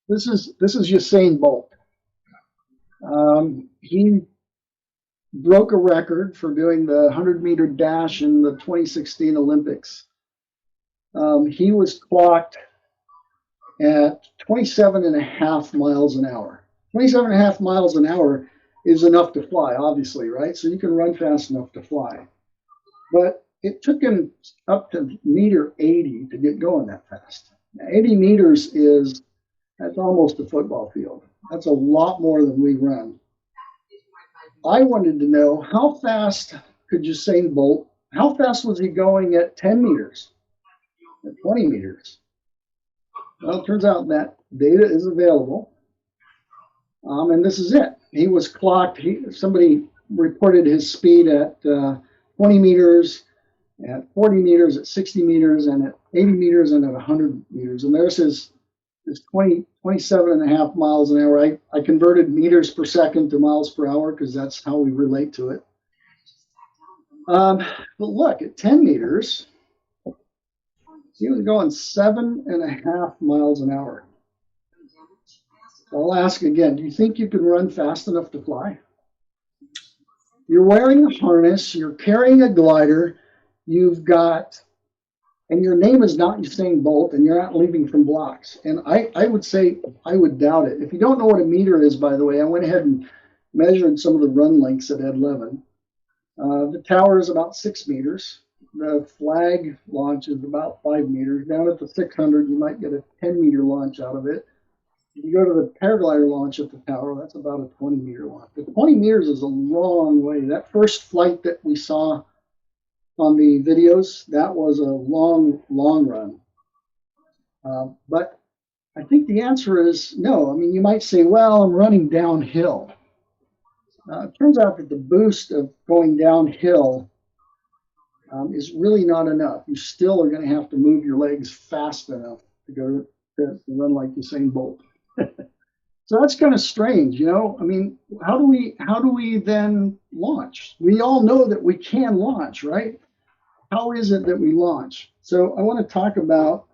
This is Usain Bolt. He broke a record for doing the 100-meter dash in the 2016 Olympics. He was clocked at 27.5 miles an hour. 27.5 miles an hour is enough to fly, obviously, right? So you can run fast enough to fly. But it took him up to meter 80 to get going that fast. Now, 80 meters that's almost a football field. That's a lot more than we run. I wanted to know how fast could Usain Bolt, how fast was he going at 10 meters, at 20 meters? Well, it turns out that data is available. And this is it. He was clocked. Somebody reported his speed at 20 meters, at 40 meters, at 60 meters, and at 80 meters, and at 100 meters. And there's his 27.5 miles an hour. I converted meters per second to miles per hour because that's how we relate to it. But look, at 10 meters, he was going 7.5 miles an hour. I'll ask again, do you think you can run fast enough to fly? You're wearing a harness, you're carrying a glider, and your name is not Usain Bolt, and you're not leaving from blocks. And I would say, I would doubt it. If you don't know what a meter is, by the way, I went ahead and measured some of the run lengths at Ed Levin. The tower is about 6 meters. The flag launch is about 5 meters. Down at the 600, you might get a 10-meter launch out of it. If you go to the paraglider launch at the tower, that's about a 20-meter launch. But 20 meters is a long way. That first flight that we saw on the videos, that was a long, long run. But I think the answer is no. I mean, you might say, well, I'm running downhill. It turns out that the boost of going downhill is really not enough. You still are going to have to move your legs fast enough to go to run like Usain Bolt. So that's kind of strange, you know. I mean, how do we then launch? We all know that we can launch, right? How is it that we launch? So I want to talk about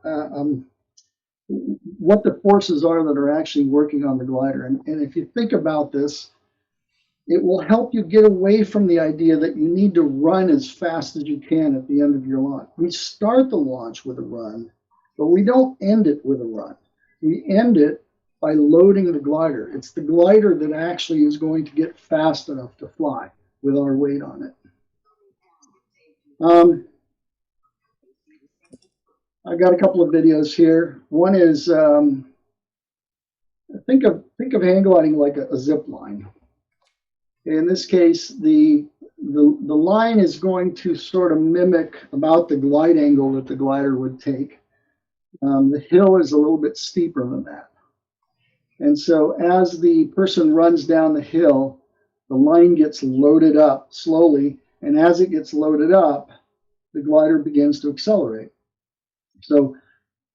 what the forces are that are actually working on the glider. And if you think about this, it will help you get away from the idea that you need to run as fast as you can at the end of your launch. We start the launch with a run, but we don't end it with a run. We end it by loading the glider. It's the glider that actually is going to get fast enough to fly with our weight on it. I've got a couple of videos here. One is think of hang gliding like a zip line. In this case, the line is going to sort of mimic about the glide angle that the glider would take. The hill is a little bit steeper than that. And so as the person runs down the hill, the line gets loaded up slowly. And as it gets loaded up, the glider begins to accelerate. So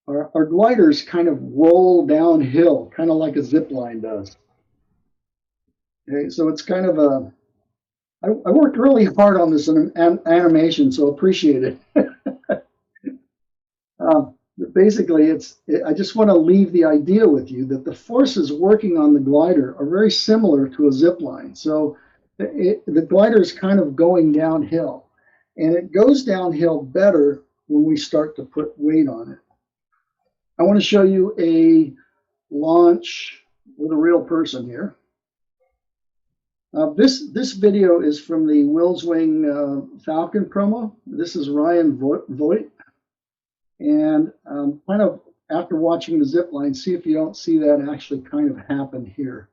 our gliders kind of roll downhill, kind of like a zip line does. Okay, so it's kind of I worked really hard on this animation, so appreciate it. Basically, I just want to leave the idea with you that the forces working on the glider are very similar to a zip line. So the glider is kind of going downhill, and it goes downhill better when we start to put weight on it. I want to show you a launch with a real person here. This video is from the Will's Wing Falcon promo. This is Ryan Voigt. And kind of after watching the zip line, see if you don't see that actually kind of happen here.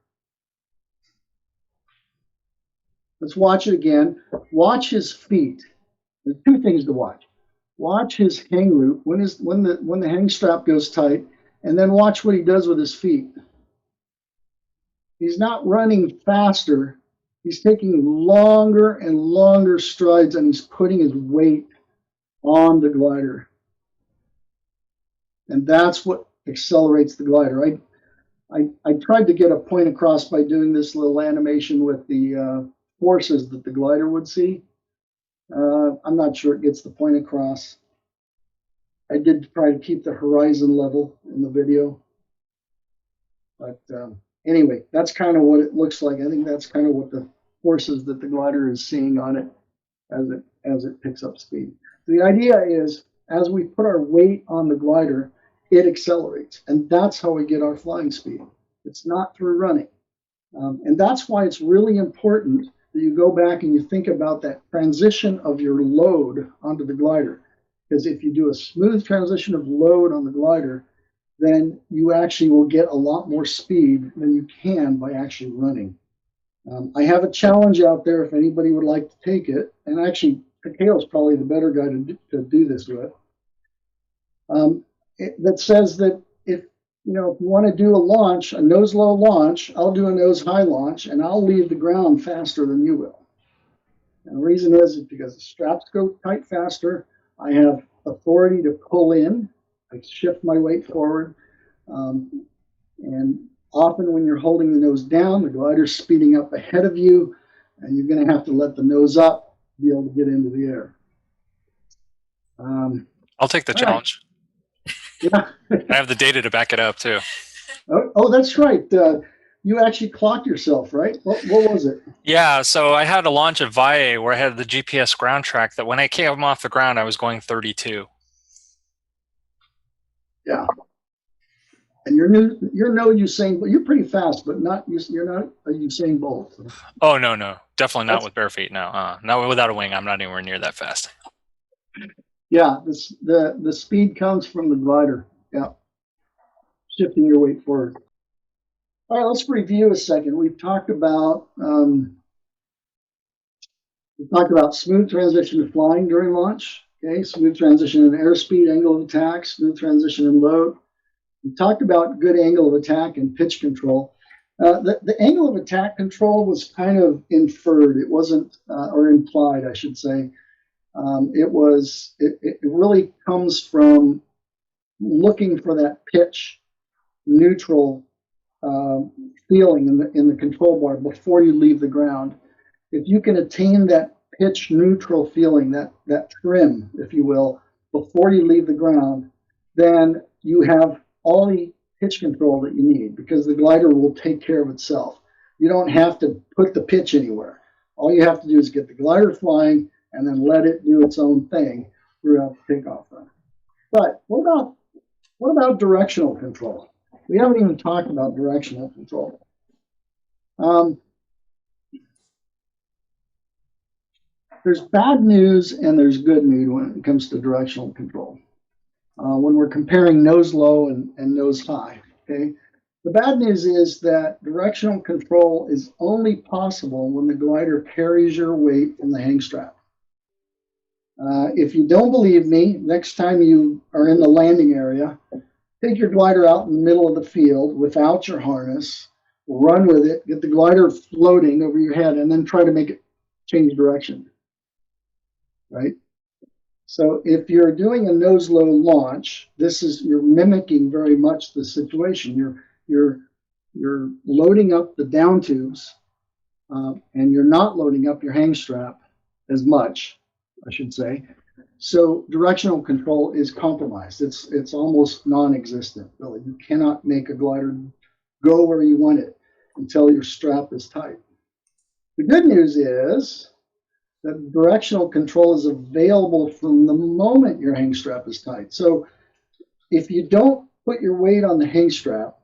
Let's watch it again. Watch his feet. There's two things to watch. Watch his hang loop when the hang strap goes tight, and then watch what he does with his feet. He's not running faster. He's taking longer and longer strides, and he's putting his weight on the glider. And that's what accelerates the glider. I tried to get a point across by doing this little animation with the forces that the glider would see. I'm not sure it gets the point across. I did try to keep the horizon level in the video. But anyway, that's kind of what it looks like. I think that's kind of what the forces that the glider is seeing on it as it picks up speed. So the idea is, as we put our weight on the glider, it accelerates. And that's how we get our flying speed. It's not through running. And that's why it's really important that you go back and you think about that transition of your load onto the glider. Because if you do a smooth transition of load on the glider, then you actually will get a lot more speed than you can by actually running. I have a challenge out there if anybody would like to take it. And actually, Kale's probably the better guy to do this with. That says that if you want to do a launch, a nose low launch, I'll do a nose high launch, and I'll leave the ground faster than you will. And the reason is because the straps go tight faster. I have authority to pull in. I shift my weight forward. And often when you're holding the nose down, the glider's speeding up ahead of you, and you're going to have to let the nose up to be able to get into the air. I'll take the challenge. Yeah. I have the data to back it up too. Oh, that's right. You actually clocked yourself, right? What was it? Yeah, so I had a launch at Valle where I had the GPS ground track that when I came off the ground, I was going 32. Yeah. And you're no Usain, but you're pretty fast, but you're not a Usain Bolt. Oh, no. Definitely not with bare feet. No, not without a wing. I'm not anywhere near that fast. Yeah, the speed comes from the glider. Yeah. Shifting your weight forward. All right, let's review a second. We've talked about smooth transition to flying during launch. Okay, smooth transition in airspeed, angle of attack, smooth transition in load. We talked about good angle of attack and pitch control. The angle of attack control was kind of inferred. It wasn't, or implied, I should say. It really comes from looking for that pitch neutral feeling in the control bar before you leave the ground. If you can attain that pitch neutral feeling, that trim, if you will, before you leave the ground, then you have all the pitch control that you need because the glider will take care of itself. You don't have to put the pitch anywhere. All you have to do is get the glider flying and then let it do its own thing throughout the takeoff run. But what about directional control? We haven't even talked about directional control. There's bad news and there's good news when it comes to directional control. When we're comparing nose low and nose high, okay? The bad news is that directional control is only possible when the glider carries your weight from the hang strap. If you don't believe me, next time you are in the landing area, take your glider out in the middle of the field without your harness, run with it, get the glider floating over your head, and then try to make it change direction, right? So if you're doing a nose low launch, you're mimicking very much the situation. You're loading up the down tubes, and you're not loading up your hang strap as much, I should say. So directional control is compromised. It's almost non-existent, really. You cannot make a glider go where you want it until your strap is tight. The good news is that directional control is available from the moment your hang strap is tight. So if you don't put your weight on the hang strap,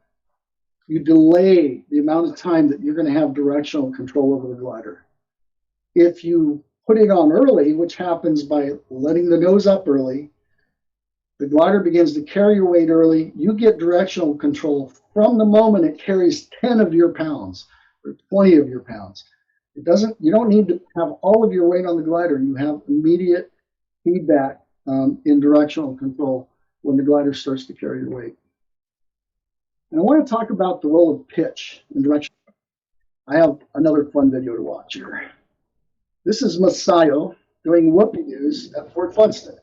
you delay the amount of time that you're going to have directional control over the glider. If you put it on early, which happens by letting the nose up early, the glider begins to carry your weight early, you get directional control from the moment it carries 10 of your pounds or 20 of your pounds. You don't need to have all of your weight on the glider. You have immediate feedback in directional control when the glider starts to carry your weight. And I want to talk about the role of pitch in direction. I have another fun video to watch here. This is Masayo doing whoopie-doos at Fort Funston.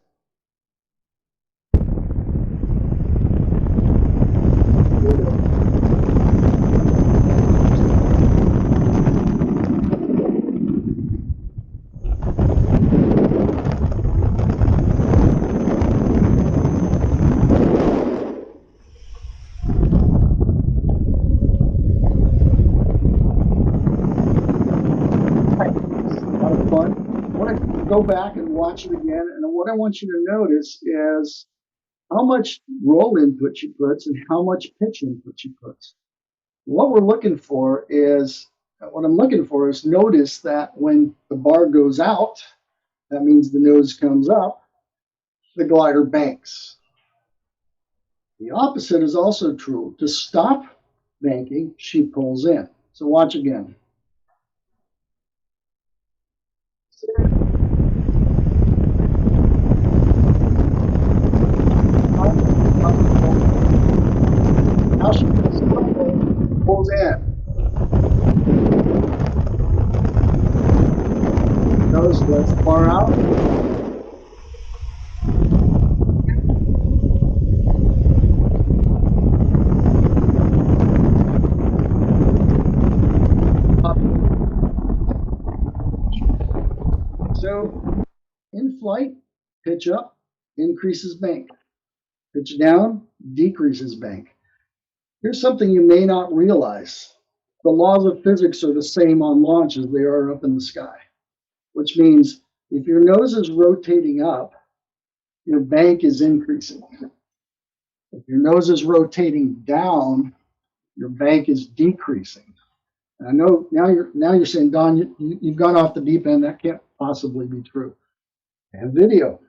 Go back and watch it again. And what I want you to notice is how much roll input she puts and how much pitch input she puts. What I'm looking for is notice that when the bar goes out, that means the nose comes up, the glider banks. The opposite is also true. To stop banking, she pulls in. So watch again. Now she pulls in. Nose lets far out. So in flight, pitch up increases bank. Pitch down decreases bank. Here's something you may not realize. The laws of physics are the same on launch as they are up in the sky, which means if your nose is rotating up, your bank is increasing. If your nose is rotating down, your bank is decreasing. And I know now you're saying, Don, you've gone off the deep end. That can't possibly be true. I have video.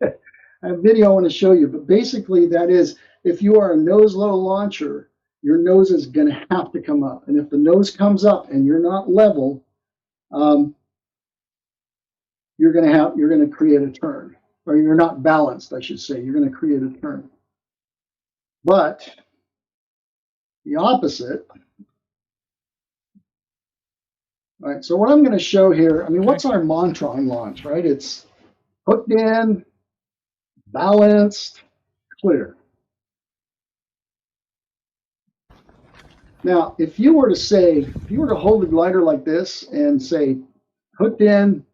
I have video I want to show you, but basically that is, if you are a nose low launcher, your nose is going to have to come up. And if the nose comes up and you're not level, you're going to create a turn, or you're not balanced, I should say. You're going to create a turn. But the opposite. All right, so what I'm going to show here, I mean, what's our mantra on launch, right? It's hooked in, balanced, clear. Now, if you were to hold the glider like this and say, hooked in,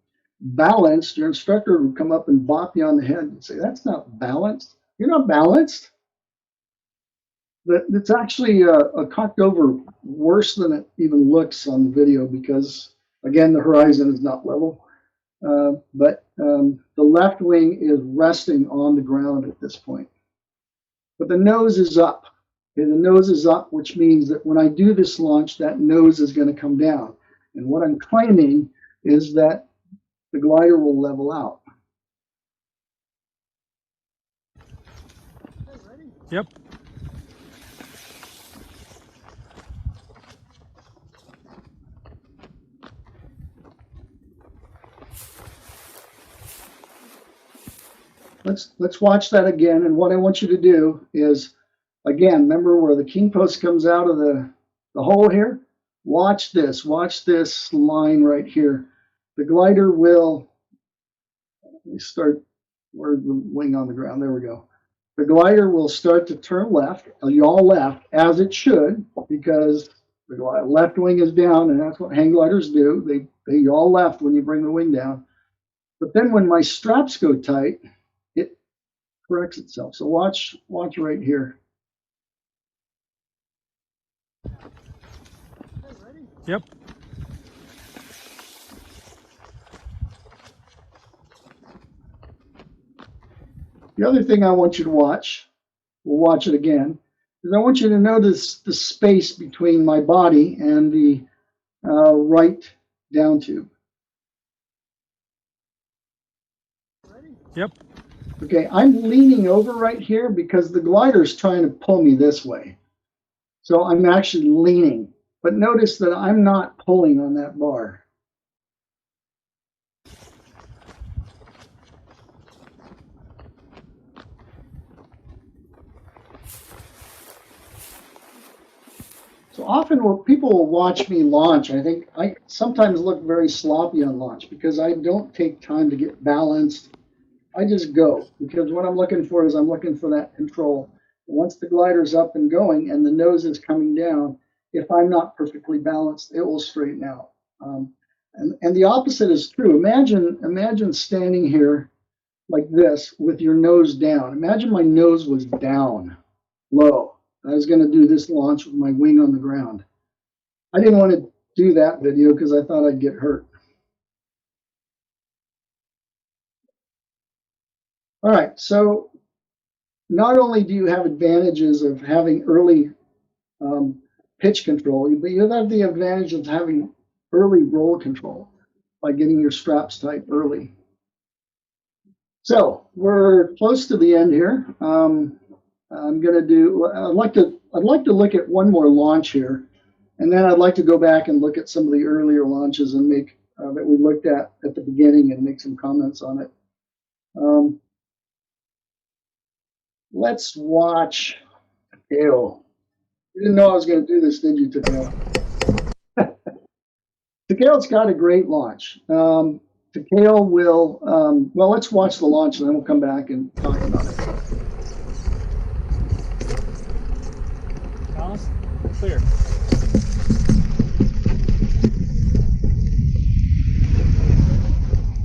balanced, your instructor would come up and bop you on the head and say, that's not balanced. You're not balanced. But it's actually a cocked over worse than it even looks on the video because, again, the horizon is not level. But the left wing is resting on the ground at this point. But the nose is up. Okay, the nose is up, which means that when I do this launch, that nose is going to come down. And what I'm claiming is that the glider will level out. Yep. Let's watch that again. And what I want you to do is, again, remember where the king post comes out of the hole here? Watch this line right here. The glider will, let me start, where's the wing on the ground? There we go. The glider will start to turn left, yaw left, as it should, because the left wing is down, and that's what hang gliders do. They yaw left when you bring the wing down. But then when my straps go tight, it corrects itself. So watch right here. Yep. The other thing I want you to watch, we'll watch it again, is I want you to notice the space between my body and the right down tube. Yep. Okay, I'm leaning over right here because the glider is trying to pull me this way. So I'm actually leaning. But notice that I'm not pulling on that bar. So often when people will watch me launch, I think I sometimes look very sloppy on launch because I don't take time to get balanced. I just go because what I'm looking for is I'm looking for that control. Once the glider's up and going and the nose is coming down, if I'm not perfectly balanced, it will straighten out. And the opposite is true. Imagine standing here like this with your nose down. Imagine my nose was down, low. I was going to do this launch with my wing on the ground. I didn't want to do that video because I thought I'd get hurt. All right, so not only do you have advantages of having early pitch control, but you have the advantage of having early roll control by getting your straps tight early. So we're close to the end here. I'm going to do. I'd like to look at one more launch here, and then I'd like to go back and look at some of the earlier launches and make that we looked at the beginning and make some comments on it. Let's watch Takeo. You didn't know I was going to do this, did you, Takeo? Takeo's got a great launch. Takeo will, well, let's watch the launch and then we'll come back and talk about it. Balance. Clear.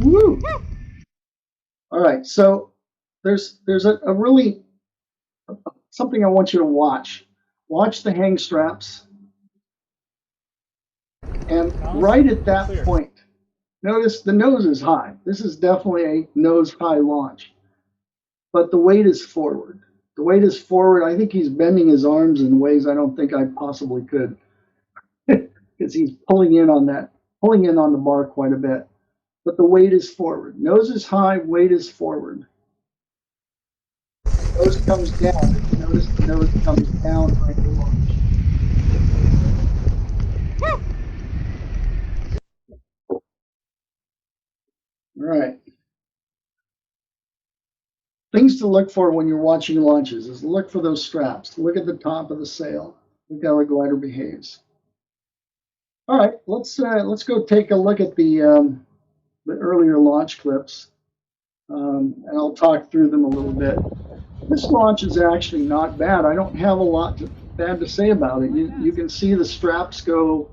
Woo! All right, so there's a really something I want you to watch. Watch the hang straps. And right at that point, notice the nose is high. This is definitely a nose high launch, but the weight is forward. The weight is forward. I think he's bending his arms in ways I don't think I possibly could, because he's pulling in on the bar quite a bit. But the weight is forward. Nose is high, weight is forward. Nose comes down. If you notice, the nose comes down right the launch. All right. Things to look for when you're watching launches is look for those straps. Look at the top of the sail. Look how the glider behaves. All right, let's go take a look at the earlier launch clips, and I'll talk through them a little bit. This launch is actually not bad. I don't have a lot bad to say about it. You can see the straps go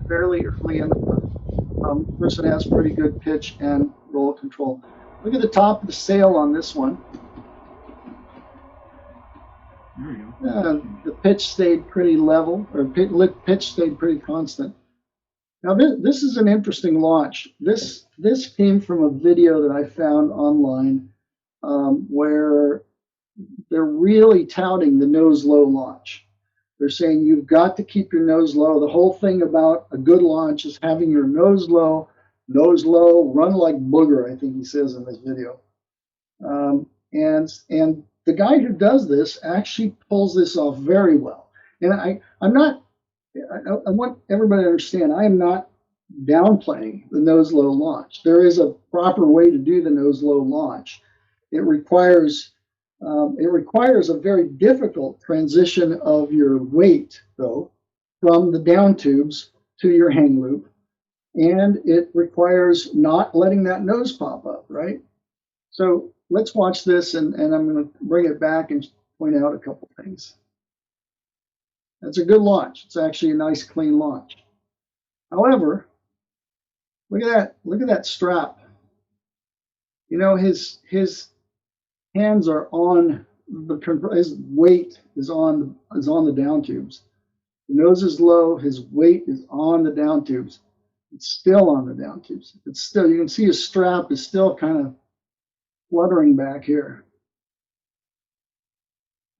fairly early in the person has pretty good pitch and roll control. Look at the top of the sail on this one. The pitch stayed pretty level, or pitch stayed pretty constant. Now this is an interesting launch. This came from a video that I found online where they're really touting the nose low launch. They're saying you've got to keep your nose low. The whole thing about a good launch is having your nose low, run like booger, I think he says in this video. And the guy who does this actually pulls this off very well. And I want everybody to understand, I am not downplaying the nose low launch. There is a proper way to do the nose low launch. It requires a very difficult transition of your weight, though, from the down tubes to your hang loop. And it requires not letting that nose pop up, right? So let's watch this, and I'm going to bring it back and point out a couple things. That's a good launch. It's actually a nice, clean launch. However, look at that strap. You know, his hands are on his weight is on the down tubes. The nose is low. His weight is on the down tubes. It's still on the down tubes. It's still, you can see his strap is still kind of fluttering back here.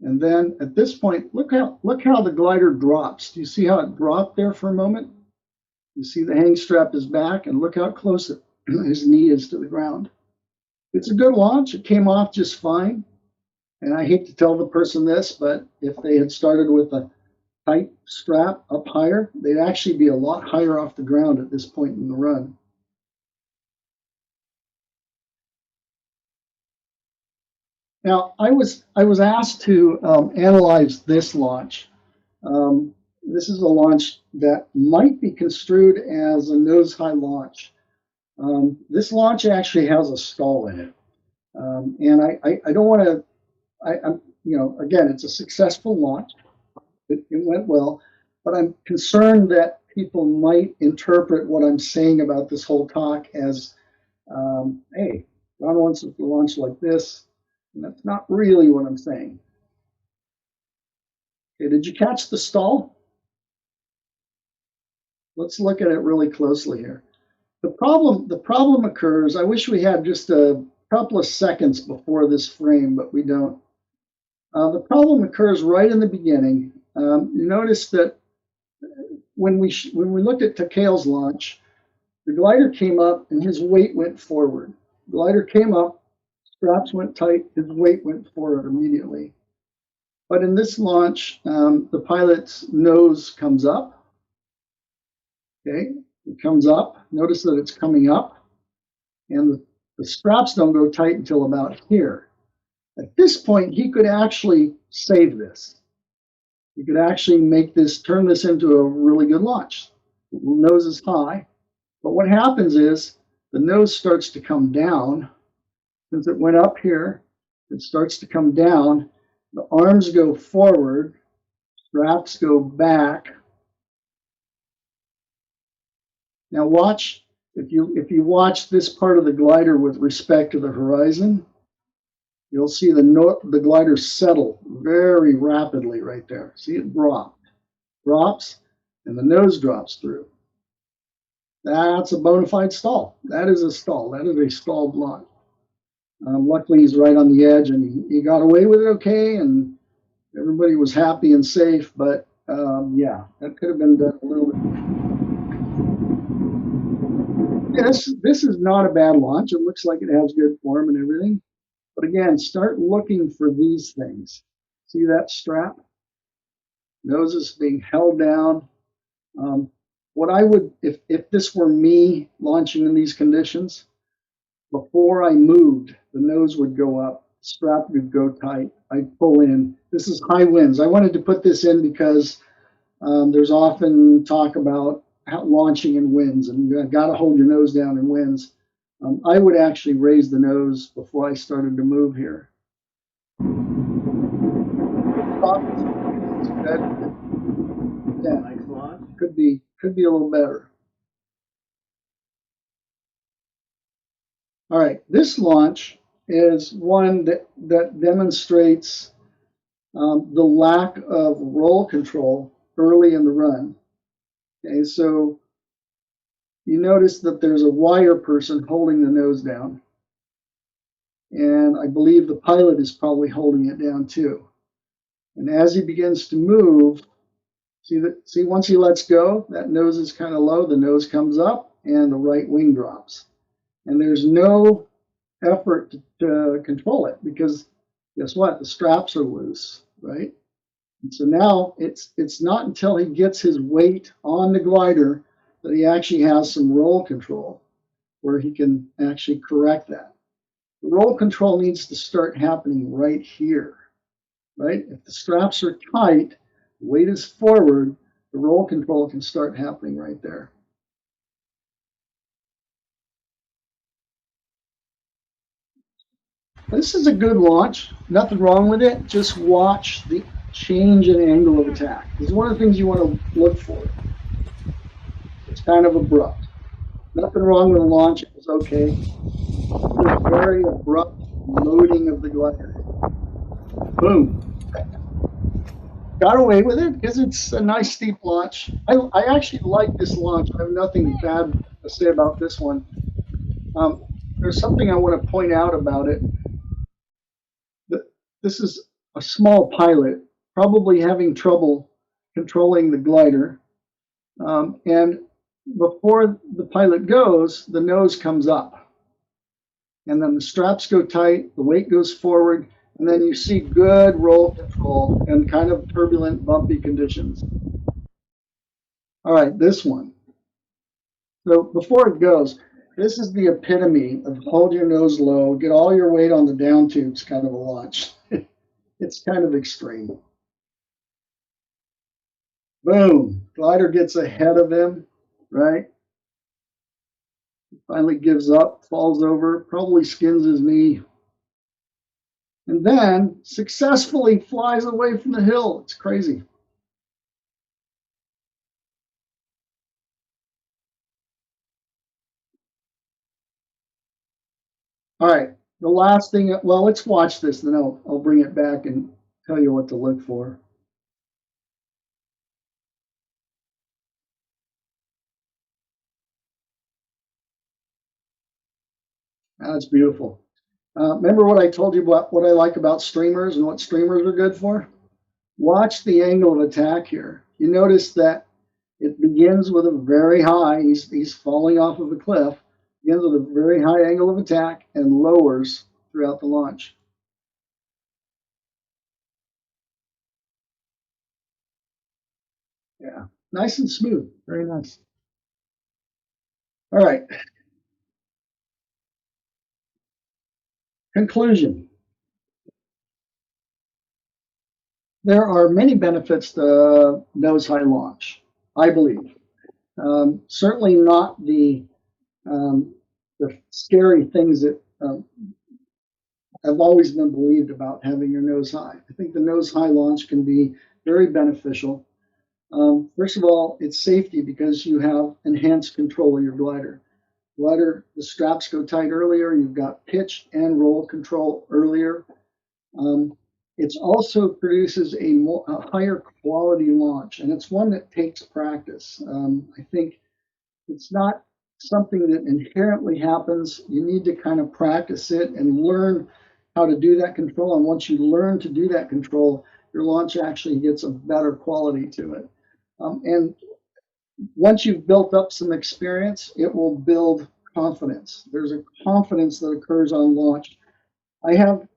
And then at this point, look how the glider drops. Do you see how it dropped there for a moment? You see the hang strap is back, and look how close his knee is to the ground. It's a good launch. It came off just fine. And I hate to tell the person this, but if they had started with a tight strap up higher, they'd actually be a lot higher off the ground at this point in the run. Now, I was asked to analyze this launch. This is a launch that might be construed as a nose-high launch. This launch actually has a stall in it, and I don't want to. I'm again, it's a successful launch. It went well, but I'm concerned that people might interpret what I'm saying about this whole talk as, hey, Ron wants to launch like this. And that's not really what I'm saying. Okay, did you catch the stall? Let's look at it really closely here. The problem occurs, I wish we had just a couple of seconds before this frame, but we don't. The problem occurs right in the beginning. You notice that when we looked at Takale's launch, the glider came up and his weight went forward. The glider came up, straps went tight, his weight went forward immediately. But in this launch, the pilot's nose comes up. Okay, it comes up. Notice that it's coming up, and the straps don't go tight until about here. At this point, he could actually save this. He could actually turn this into a really good launch. The nose is high, but what happens is the nose starts to come down. Since it went up here, it starts to come down. The arms go forward, straps go back. Now watch, if you watch this part of the glider with respect to the horizon, you'll see the glider settle very rapidly right there. See it drops, and the nose drops through. That's a bona fide stall. That is a stall. That is a stalled launch. Luckily, he's right on the edge, and he got away with it okay, and everybody was happy and safe. But yeah, that could have been done a little bit. This is not a bad launch. It looks like it has good form and everything. But again, start looking for these things. See that strap? Nose is being held down. What I would, if this were me launching in these conditions, before I moved, the nose would go up, strap would go tight. I'd pull in. This is high winds. I wanted to put this in because there's often talk about launching in winds, and you've got to hold your nose down in winds. I would actually raise the nose before I started to move here. Yeah, could be a little better. All right, this launch is one that demonstrates the lack of roll control early in the run. Okay, so you notice that there's a wire person holding the nose down. And I believe the pilot is probably holding it down too. And as he begins to move, see once he lets go, that nose is kind of low, the nose comes up and the right wing drops. And there's no effort to control it because guess what? The straps are loose, right? And so now it's not until he gets his weight on the glider that he actually has some roll control where he can actually correct that. The roll control needs to start happening right here, right? If the straps are tight, the weight is forward, the roll control can start happening right there. This is a good launch. Nothing wrong with it. Just watch the change in angle of attack. This is one of the things you want to look for. It's kind of abrupt. Nothing wrong with the launch. It was okay. It's a very abrupt loading of the glider. Boom. Got away with it because it's a nice steep launch. I actually like this launch. I have nothing bad to say about this one. There's something I want to point out about it. This is a small pilot, probably having trouble controlling the glider. And before the pilot goes, the nose comes up. And then the straps go tight, the weight goes forward, and then you see good roll control and kind of turbulent, bumpy conditions. All right, this one. So before it goes, this is the epitome of hold your nose low, get all your weight on the down tubes kind of a launch. It's kind of extreme. Boom, glider gets ahead of him, right? Finally gives up, falls over, probably skins his knee, and then successfully flies away from the hill. It's crazy. All right, the last thing, well, let's watch this, then I'll bring it back and tell you what to look for. That's beautiful. Remember what I told you about what I like about streamers and what streamers are good for? Watch the angle of attack here. You notice that it begins with a very high, he's falling off of a cliff, begins with a very high angle of attack and lowers throughout the launch. Yeah, nice and smooth, very nice. All right. Conclusion. There are many benefits to nose high launch, I believe. Certainly not the scary things that have always been believed about having your nose high. I think the nose high launch can be very beneficial. First of all, it's safety because you have enhanced control of your glider. The straps go tight earlier. You've got pitch and roll control earlier. It also produces a higher quality launch, and it's one that takes practice. I think it's not something that inherently happens. You need to kind of practice it and learn how to do that control. And once you learn to do that control, your launch actually gets a better quality to it. And once you've built up some experience, it will build confidence. There's a confidence that occurs on launch. I have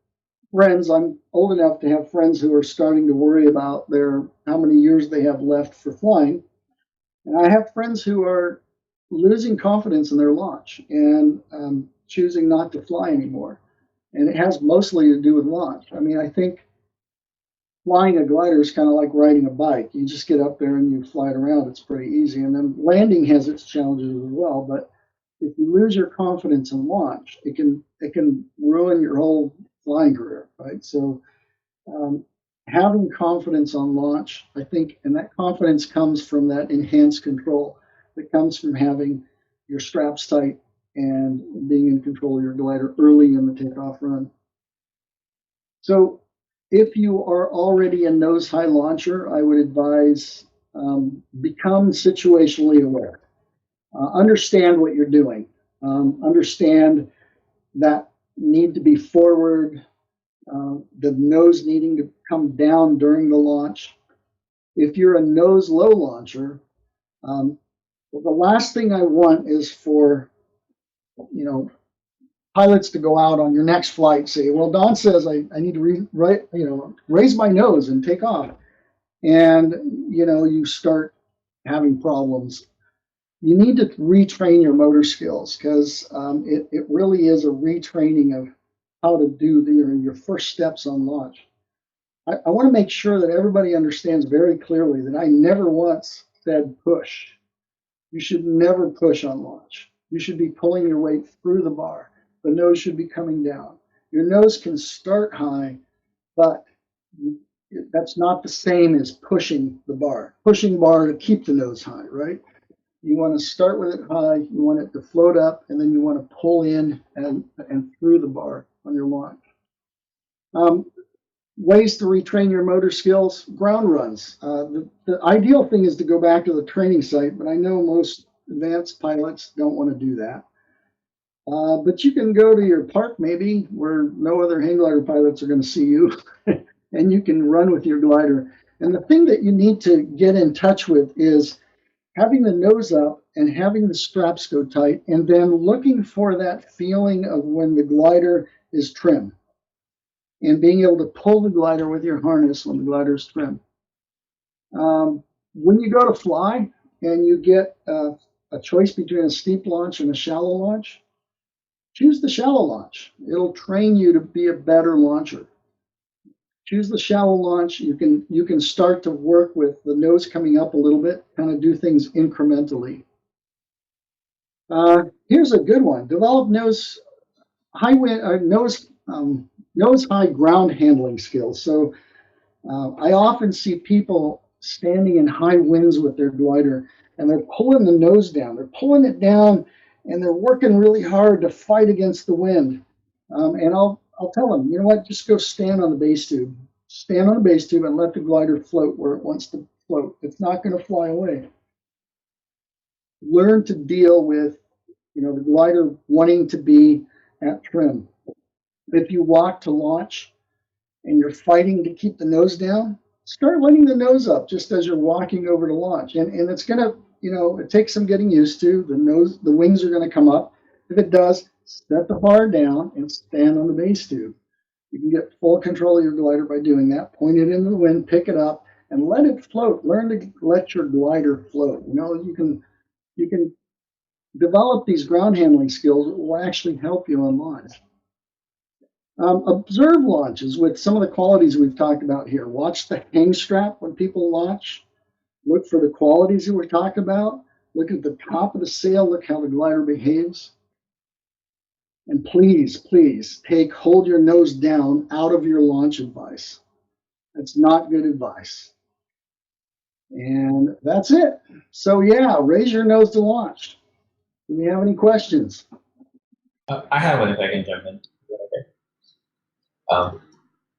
friends, I'm old enough to have friends who are starting to worry about how many years they have left for flying. And I have friends who are losing confidence in their launch and choosing not to fly anymore. And it has mostly to do with launch. I mean, I think flying a glider is kind of like riding a bike. You just get up there and you fly it around. It's pretty easy. And then landing has its challenges as well. But if you lose your confidence in launch, it can ruin your whole flying career, right? So having confidence on launch, I think, and that confidence comes from that enhanced control that comes from having your straps tight and being in control of your glider early in the takeoff run. So if you are already a nose high launcher, I would advise become situationally aware. Understand what you're doing. Understand that need to be forward, the nose needing to come down during the launch. If you're a nose low launcher, well, the last thing I want is for pilots to go out on your next flight and say, well, Don says I need to raise my nose and take off. And, you start having problems. You need to retrain your motor skills because it really is a retraining of how to do your first steps on launch. I want to make sure that everybody understands very clearly that I never once said push. You should never push on launch. You should be pulling your weight through the bar. The nose should be coming down. Your nose can start high, but that's not the same as pushing the bar. Pushing bar to keep the nose high, right? You want to start with it high, you want it to float up, and then you want to pull in and through the bar on your launch. Ways to retrain your motor skills, ground runs. The ideal thing is to go back to the training site, but I know most advanced pilots don't want to do that. But you can go to your park maybe where no other hang glider pilots are going to see you and you can run with your glider. And the thing that you need to get in touch with is having the nose up and having the straps go tight and then looking for that feeling of when the glider is trim and being able to pull the glider with your harness when the glider is trim. When you go to fly and you get a choice between a steep launch and a shallow launch, choose the shallow launch. It'll train you to be a better launcher. Choose the shallow launch. You can start to work with the nose coming up a little bit, kind of do things incrementally. Here's a good one. Develop nose high ground handling skills. So I often see people standing in high winds with their glider and they're pulling the nose down. They're pulling it down and they're working really hard to fight against the wind. And I'll tell them, you know what, just go stand on the base tube. Stand on the base tube and let the glider float where it wants to float. It's not going to fly away. Learn to deal with, the glider wanting to be at trim. If you walk to launch and you're fighting to keep the nose down, start letting the nose up just as you're walking over to launch. And it's gonna, it takes some getting used to. The wings are gonna come up. If it does, set the bar down and stand on the base tube. You can get full control of your glider by doing that. Point it into the wind, pick it up, and let it float. Learn to let your glider float. You can develop these ground handling skills that will actually help you on launch. Observe launches with some of the qualities we've talked about here. Watch the hang strap when people launch. Look for the qualities that we're talking about. Look at the top of the sail. Look how the glider behaves. And please, please hold your nose down out of your launch advice. That's not good advice. And that's it. So yeah, raise your nose to launch. Do we have any questions? I have one if I can jump in. Okay.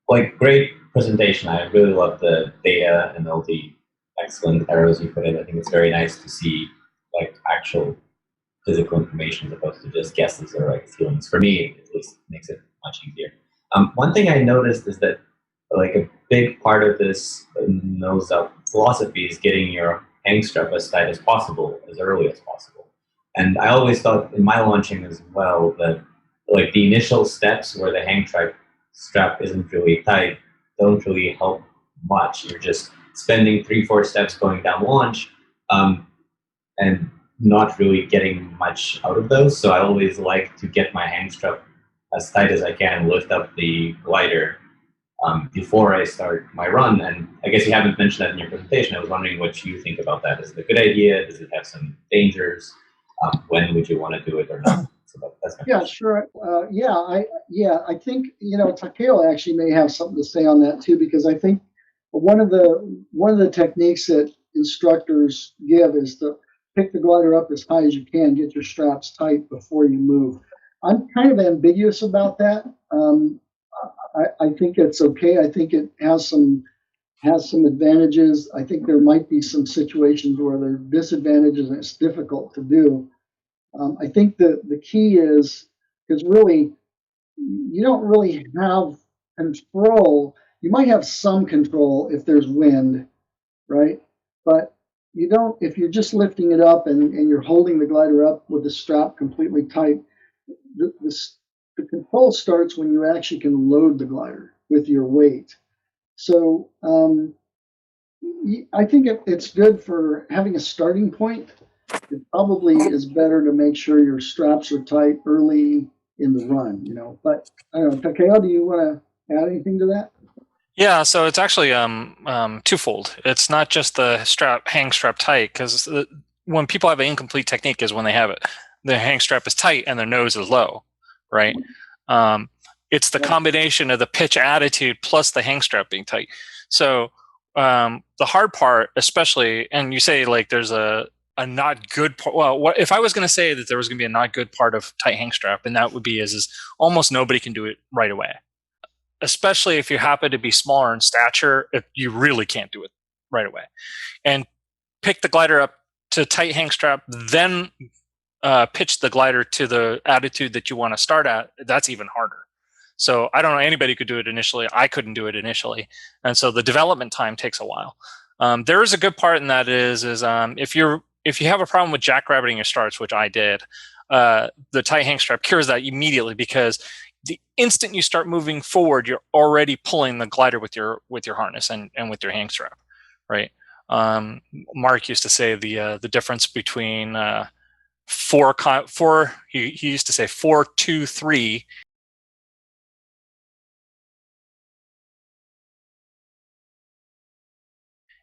Like, great presentation. I really love the data and all the excellent arrows you put in. I think it's very nice to see like actual physical information as opposed to just guesses or like feelings. For me, at least, it makes it much easier. One thing I noticed is that like a big part of this nose up philosophy is getting your hang strap as tight as possible, as early as possible. And I always thought in my launching as well that like the initial steps where the hang strap isn't really tight don't really help much. You're just spending 3-4 steps going down launch, and not really getting much out of those. So I always like to get my hang strap as tight as I can, lift up the glider before I start my run. And I guess you haven't mentioned that in your presentation. I was wondering what you think about that. Is it a good idea? Does it have some dangers? When would you want to do it or not? So that's my Yeah, question. sure. I think Takeo actually may have something to say on that too, because I think one of the techniques that instructors give is to pick the glider up as high as you can, get your straps tight before you move. I'm kind of ambiguous about that. I think it's okay. I think it has some advantages. I think there might be some situations where there are disadvantages and it's difficult to do. I think the key is because really you don't really have control. You might have some control if there's wind, right? But you don't if you're just lifting it up and you're holding the glider up with the strap completely tight. The control starts when you actually can load the glider with your weight. So I think it's good for having a starting point. It probably is better to make sure your straps are tight early in the run, But I don't know, Takeo, do you want to add anything to that? Yeah, so it's actually twofold. It's not just the hang strap tight, because when people have an incomplete technique is when they have it. The hang strap is tight and their nose is low, right? It's the combination of the pitch attitude plus the hang strap being tight. So the hard part, especially, and you say like there's a not good part. Well, if I was going to say that there was going to be a not good part of tight hang strap, and that would be is almost nobody can do it right away. Especially if you happen to be smaller in stature, you really can't do it right away. And pick the glider up to tight hang strap, then pitch the glider to the attitude that you want to start at. That's even harder. So I don't know anybody could do it initially. I couldn't do it initially, and so the development time takes a while. There is a good part in that is if you have a problem with jackrabbiting your starts, which I did, the tight hang strap cures that immediately, because the instant you start moving forward, you're already pulling the glider with your harness and with your hang strap, right? Mark used to say the difference between four. He used to say 4, 2, 3.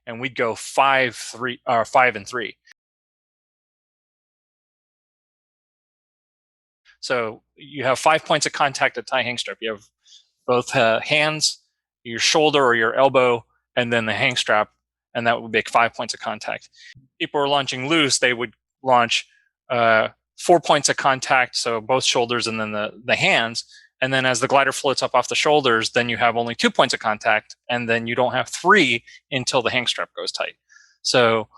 And we'd go 5, 3, or 5 and 3. So you have 5 points of contact at tie hang strap. You have both hands, your shoulder or your elbow, and then the hang strap, and that would make 5 points of contact. People are launching loose, they would launch 4 points of contact, so both shoulders and then the hands. And then as the glider floats up off the shoulders, then you have only 2 points of contact, and then you don't have 3 until the hang strap goes tight. So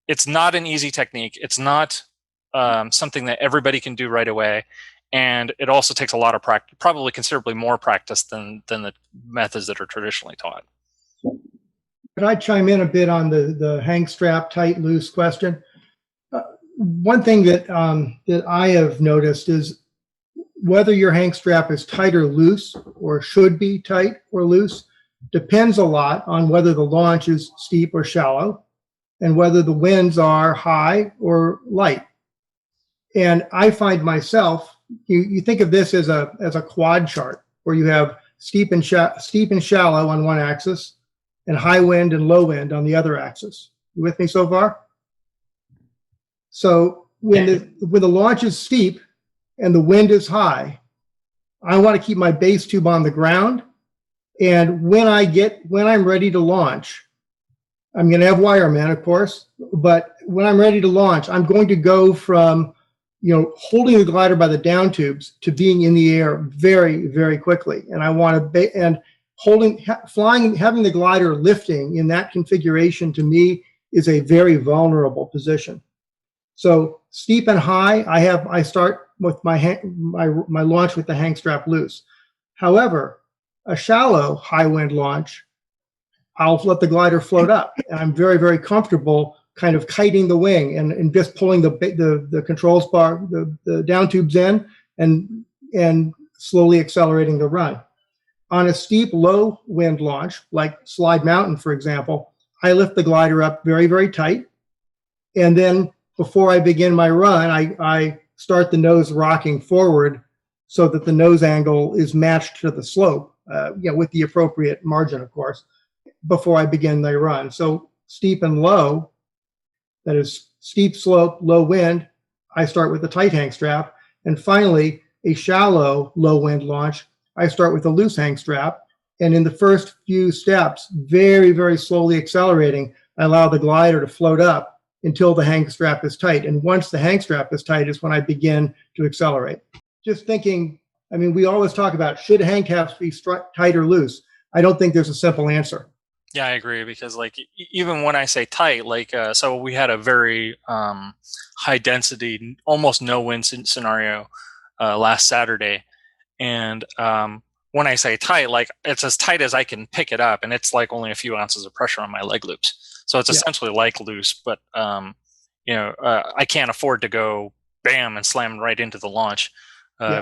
it's not an easy technique. It's not something that everybody can do right away. and it also takes a lot of practice, probably considerably more practice than the methods that are traditionally taught. Could I chime in a bit on the hang strap tight loose question? One thing that that I have noticed is whether your hang strap is tight or loose, or should be tight or loose, depends a lot on whether the launch is steep or shallow, and whether the winds are high or light. And I find myself, you think of this as a quad chart where you have steep and shallow on one axis, and high wind and low wind on the other axis. You with me so far? So when the launch is steep and the wind is high, I want to keep my base tube on the ground. And when I'm ready to launch, I'm going to have wiremen, of course, but when I'm ready to launch, I'm going to go from, holding the glider by the down tubes to being in the air very, very quickly. And I want to, and flying, having the glider lifting in that configuration to me is a very vulnerable position. So steep and high, I start with my launch with the hang strap loose. However, a shallow high wind launch, I'll let the glider float up, and I'm very, very comfortable kind of kiting the wing and just pulling the controls bar, the down tubes in, and slowly accelerating the run. On a steep low wind launch, like Slide Mountain, for example, I lift the glider up very, very tight, and then before I begin my run, I start the nose rocking forward so that the nose angle is matched to the slope, with the appropriate margin, of course, before I begin my run. So steep and low, that is steep slope, low wind, I start with the tight hang strap. And finally, a shallow low wind launch, I start with a loose hang strap. And in the first few steps, very, very slowly accelerating, I allow the glider to float up until the hang strap is tight. And once the hang strap is tight is when I begin to accelerate. Just thinking, we always talk about, should hang caps be tight or loose? I don't think there's a simple answer. Yeah, I agree, because even when I say tight, so we had a very high density, almost no wind scenario last Saturday, and when I say tight, it's as tight as I can pick it up, and it's only a few ounces of pressure on my leg loops, so it's essentially like loose, but I can't afford to go bam and slam right into the launch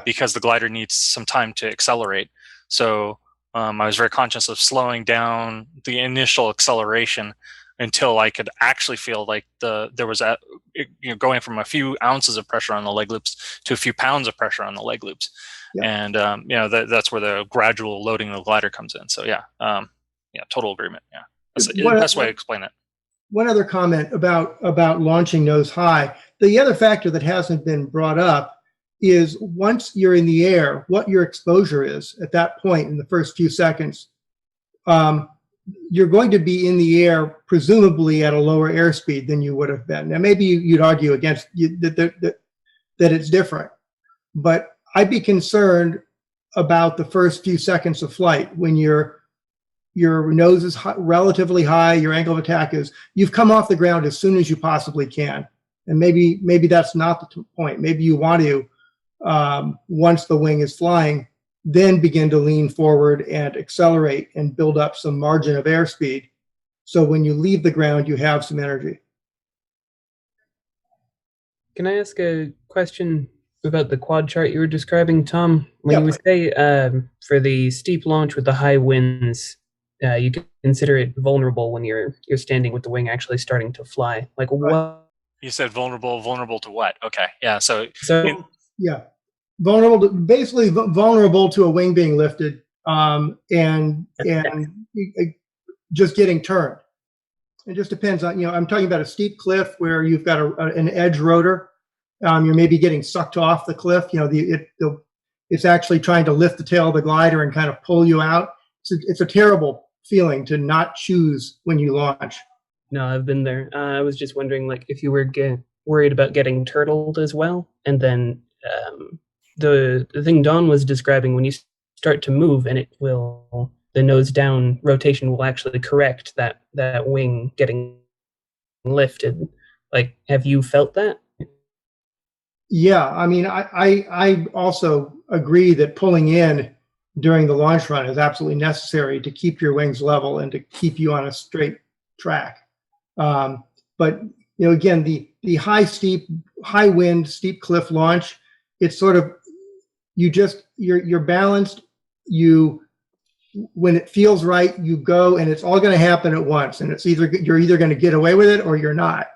because the glider needs some time to accelerate. So I was very conscious of slowing down the initial acceleration until I could actually feel like there was going from a few ounces of pressure on the leg loops to a few pounds of pressure on the leg loops, and that's where the gradual loading of the glider comes in. So total agreement. Yeah, that's the best way to explain it. One other comment about launching nose high. The other factor that hasn't been brought up is once you're in the air, what your exposure is at that point in the first few seconds. You're going to be in the air presumably at a lower airspeed than you would have been. Now, maybe you'd argue against that it's different, but I'd be concerned about the first few seconds of flight when your nose is relatively high, your angle of attack is, you've come off the ground as soon as you possibly can. And maybe that's not the point. Maybe you want to, once the wing is flying, then begin to lean forward and accelerate and build up some margin of airspeed. So when you leave the ground, you have some energy. Can I ask a question about the quad chart you were describing, Tom? When you say for the steep launch with the high winds, you can consider it vulnerable when you're standing with the wing actually starting to fly. What? You said vulnerable to what? Okay, yeah. So basically vulnerable to a wing being lifted and just getting turned. It just depends on, I'm talking about a steep cliff where you've got an edge rotor. You're maybe getting sucked off the cliff. It's actually trying to lift the tail of the glider and kind of pull you out. It's a terrible feeling to not choose when you launch. No, I've been there. I was just wondering, if you were worried about getting turtled as well, and then the thing Don was describing, when you start to move and the nose down rotation will actually correct that wing getting lifted. Have you felt that? Yeah, I mean, I also agree that pulling in during the launch run is absolutely necessary to keep your wings level and to keep you on a straight track. But again, the high wind, steep cliff launch, it's sort of you're balanced. When it feels right, you go, and it's all going to happen at once, and you're either going to get away with it or you're not,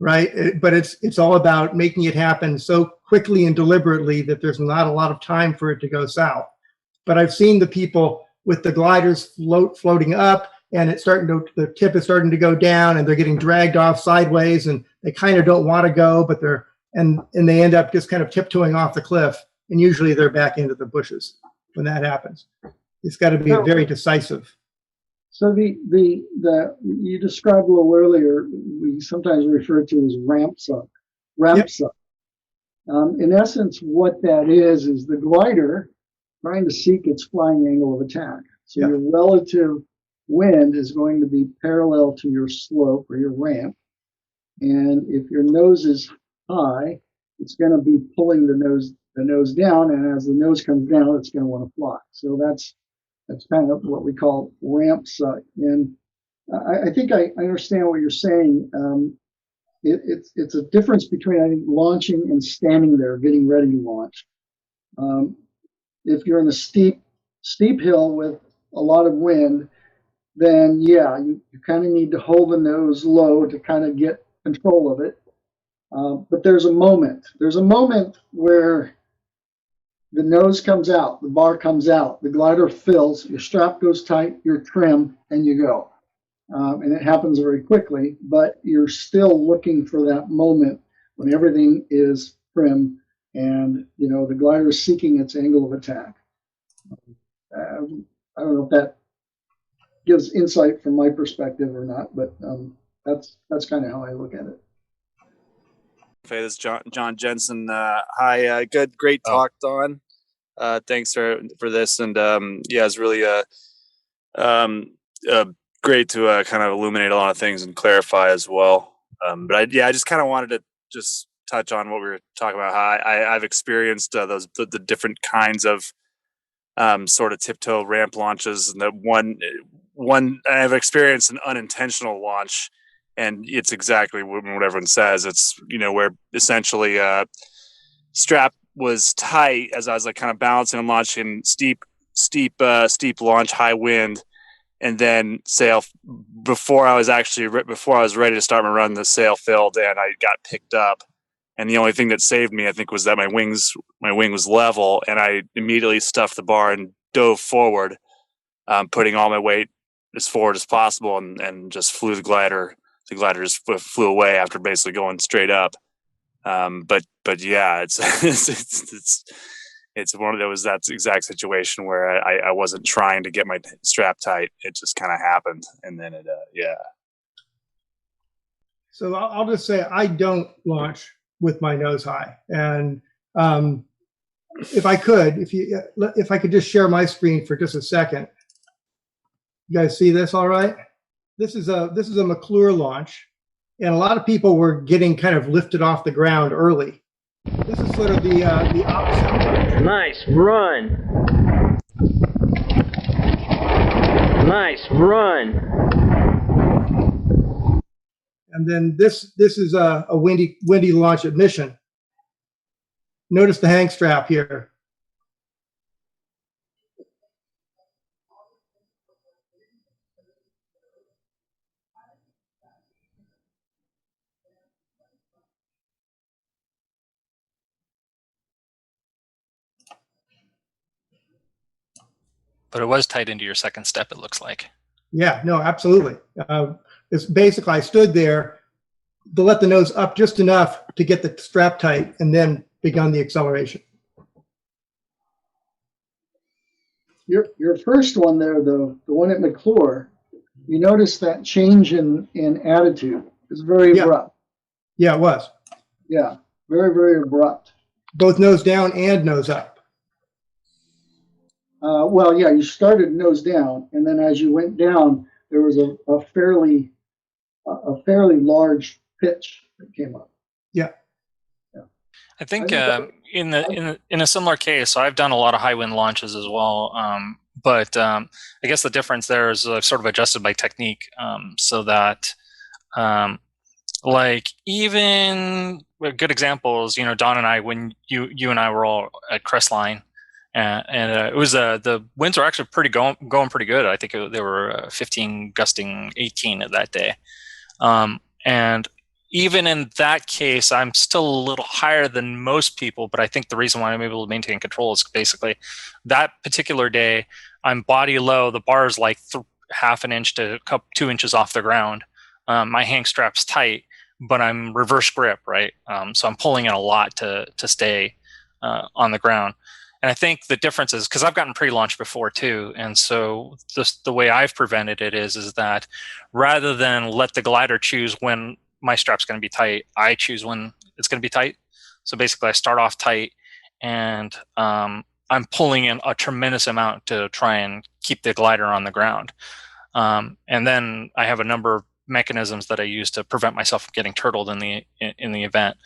right? But it's all about making it happen so quickly and deliberately that there's not a lot of time for it to go south. But I've seen the people with the gliders floating up, and the tip is starting to go down, and they're getting dragged off sideways, and they kind of don't want to go, but and they end up just kind of tiptoeing off the cliff, and usually they're back into the bushes when that happens. It's got to be very decisive. So you described a little earlier, we sometimes refer to as ramp suck. Yep. In essence, what that is the glider trying to seek its flying angle of attack. So Yep. your relative wind is going to be parallel to your slope or your ramp. And if your nose is high, it's going to be pulling the nose down. And as the nose comes down, it's going to want to fly. So that's kind of what we call ramp suck. And I think I understand what you're saying. It's a difference between, I think, launching and standing there, getting ready to launch. If you're in a steep hill with a lot of wind, then yeah, you kind of need to hold the nose low to kind of get control of it. But there's a moment where the nose comes out, the bar comes out, the glider fills, your strap goes tight, you're trim, and you go. And it happens very quickly, but you're still looking for that moment when everything is trim and the glider is seeking its angle of attack. I don't know if that gives insight from my perspective or not, but that's kind of how I look at it. Hey, this is John Jensen. Hi, great talk, Don. Thanks for this, and yeah, it's really great to kind of illuminate a lot of things and clarify as well. But I just kind of wanted to just touch on what we were talking about. How I've experienced the different kinds of sort of tiptoe ramp launches, and that one I've experienced an unintentional launch. And it's exactly what everyone says. It's, where essentially strap was tight as I was like kind of balancing and launching steep launch, high wind. And then sail before I was ready to start my run, the sail filled and I got picked up. And the only thing that saved me, I think, was that my wing was level, and I immediately stuffed the bar and dove forward, putting all my weight as forward as possible, and just flew the glider. The glider just flew away after basically going straight up. But yeah, it's one of those, that exact situation where I wasn't trying to get my strap tight. It just kind of happened. And then yeah. So I'll just say I don't launch with my nose high. And if I could just share my screen for just a second. You guys see this all right? This is a McClure launch, and a lot of people were getting kind of lifted off the ground early. This is sort of the opposite. Nice run. Nice run. And then this is a windy launch at Mission. Notice the hang strap here. But it was tight into your second step, it looks like. Yeah, no, absolutely. It's basically, I stood there to let the nose up just enough to get the strap tight and then begun the acceleration. Your first one there, the one at McClure, you notice that change in attitude is very abrupt. Yeah, it was. Yeah, very, very abrupt. Both nose down and nose up. Well, yeah, you started nose down, and then as you went down, there was a fairly large pitch that came up. Yeah. I think I in a similar case, so I've done a lot of high wind launches as well. But I guess the difference there is I've sort of adjusted my technique so that like even a good example is Don and I when you and I were all at Crestline. And it was the winds were actually going pretty good. I think they were 15 gusting 18 at that day. And even in that case, I'm still a little higher than most people, but I think the reason why I'm able to maintain control is basically that particular day, I'm body low. The bar is like half an inch to 2 inches off the ground. My hang strap's tight, but I'm reverse grip, right? So I'm pulling in a lot to stay on the ground. And I think the difference is because I've gotten pre-launch before too, and so the way I've prevented it is that rather than let the glider choose when my strap's going to be tight, I choose when it's going to be tight. So basically, I start off tight, and I'm pulling in a tremendous amount to try and keep the glider on the ground. And then I have a number of mechanisms that I use to prevent myself from getting turtled in the event.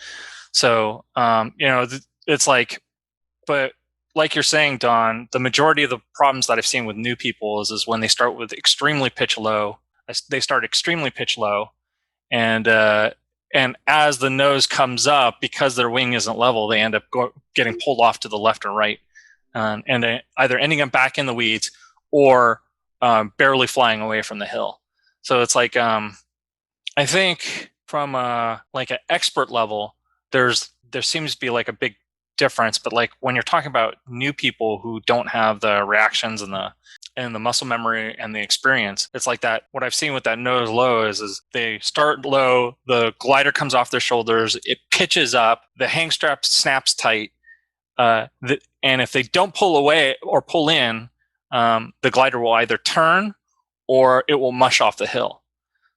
So it's like, but like you're saying, Don, the majority of the problems that I've seen with new people is when they start with extremely pitch low. They start extremely pitch low, and as the nose comes up, because their wing isn't level, they end up getting pulled off to the left or right, and either ending up back in the weeds or barely flying away from the hill. So it's like I think from like an expert level, there seems to be like a big difference, but like when you're talking about new people who don't have the reactions and the muscle memory and the experience, it's like that. What I've seen with that nose low is they start low, the glider comes off their shoulders, it pitches up, the hang strap snaps tight, and if they don't pull away or pull in, the glider will either turn or it will mush off the hill.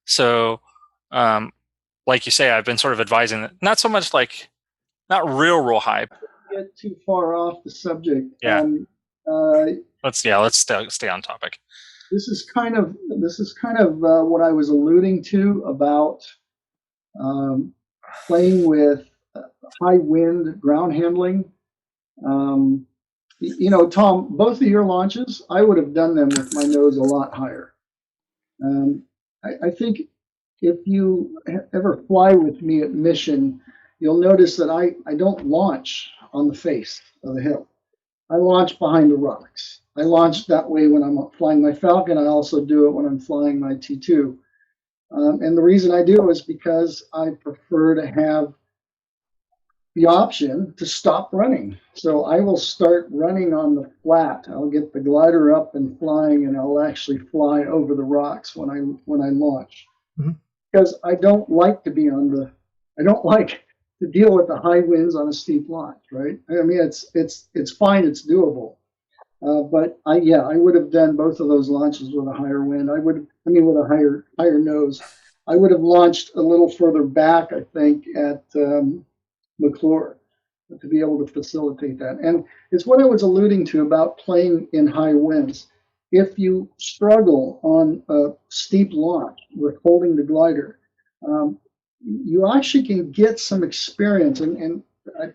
So like you say, I've been sort of advising that not so much like not real high. Get too far off the subject. Yeah. Let's stay on topic. This is kind of what I was alluding to about playing with high wind ground handling. Tom, both of your launches, I would have done them with my nose a lot higher. I think if you ever fly with me at Mission, you'll notice that I don't launch on the face of the hill. I launch behind the rocks. I launch that way when I'm flying my Falcon. I also do it when I'm flying my T2. And the reason I do it is because I prefer to have the option to stop running. So I will start running on the flat. I'll get the glider up and flying, and I'll actually fly over the rocks when I launch. Mm-hmm. Because I don't like to deal with the high winds on a steep launch, right? I mean, it's fine, it's doable. But I would have done both of those launches with a higher wind. With a higher nose. I would have launched a little further back, I think, at McClure to be able to facilitate that. And it's what I was alluding to about playing in high winds. If you struggle on a steep launch with holding the glider, you actually can get some experience. And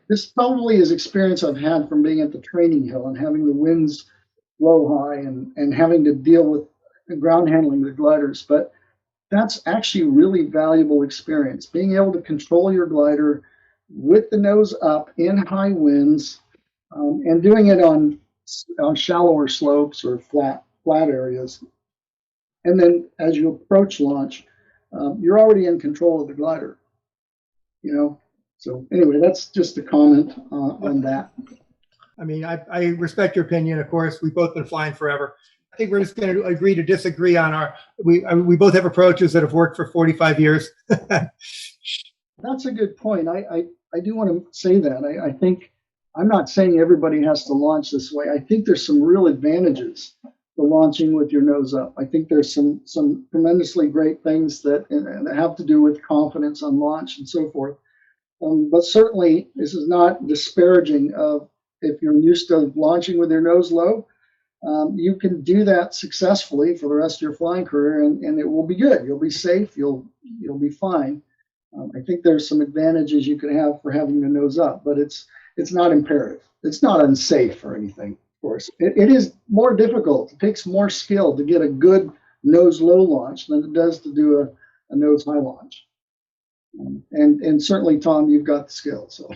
this probably is experience I've had from being at the training hill and having the winds blow high and having to deal with ground handling the gliders. But that's actually really valuable experience. Being able to control your glider with the nose up in high winds and doing it on shallower slopes or flat areas. And then as you approach launch, you're already in control of the glider, So anyway, that's just a comment on that. I mean, I respect your opinion. Of course, we've both been flying forever. I think we're just going to agree to disagree on we both have approaches that have worked for 45 years. That's a good point. I do want to say that. I think I'm not saying everybody has to launch this way. I think there's some real advantages to launching with your nose up. I think there's some tremendously great things that have to do with confidence on launch and so forth. But certainly, this is not disparaging of if you're used to launching with your nose low. You can do that successfully for the rest of your flying career, and it will be good. You'll be safe. You'll be fine. I think there's some advantages you could have for having the nose up, but it's not imperative. It's not unsafe or anything, of course. It is more difficult. It takes more skill to get a good nose low launch than it does to do a nose high launch. And certainly, Tom, you've got the skill. So,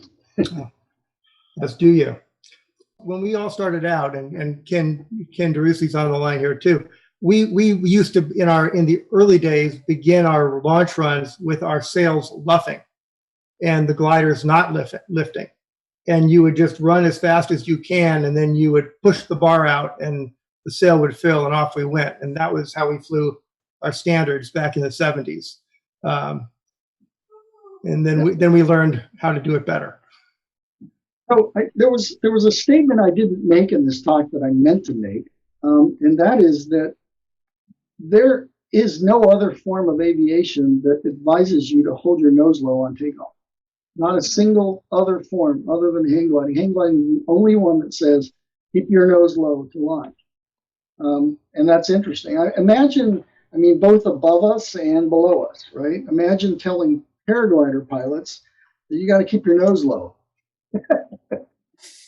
Yes, do you? When we all started out, and Ken DeRussi's on the line here too. We used to in the early days begin our launch runs with our sails luffing, and the gliders not lifting, and you would just run as fast as you can, and then you would push the bar out, and the sail would fill, and off we went. And that was how we flew our standards back in the 70s. And then we learned how to do it better. Oh, there was a statement I didn't make in this talk that I meant to make, and that is that there is no other form of aviation that advises you to hold your nose low on takeoff. Not a single other form other than hang gliding. Hang gliding is the only one that says keep your nose low to launch, and that's interesting. I mean, both above us and below us, right? Imagine telling paraglider pilots that you got to keep your nose low.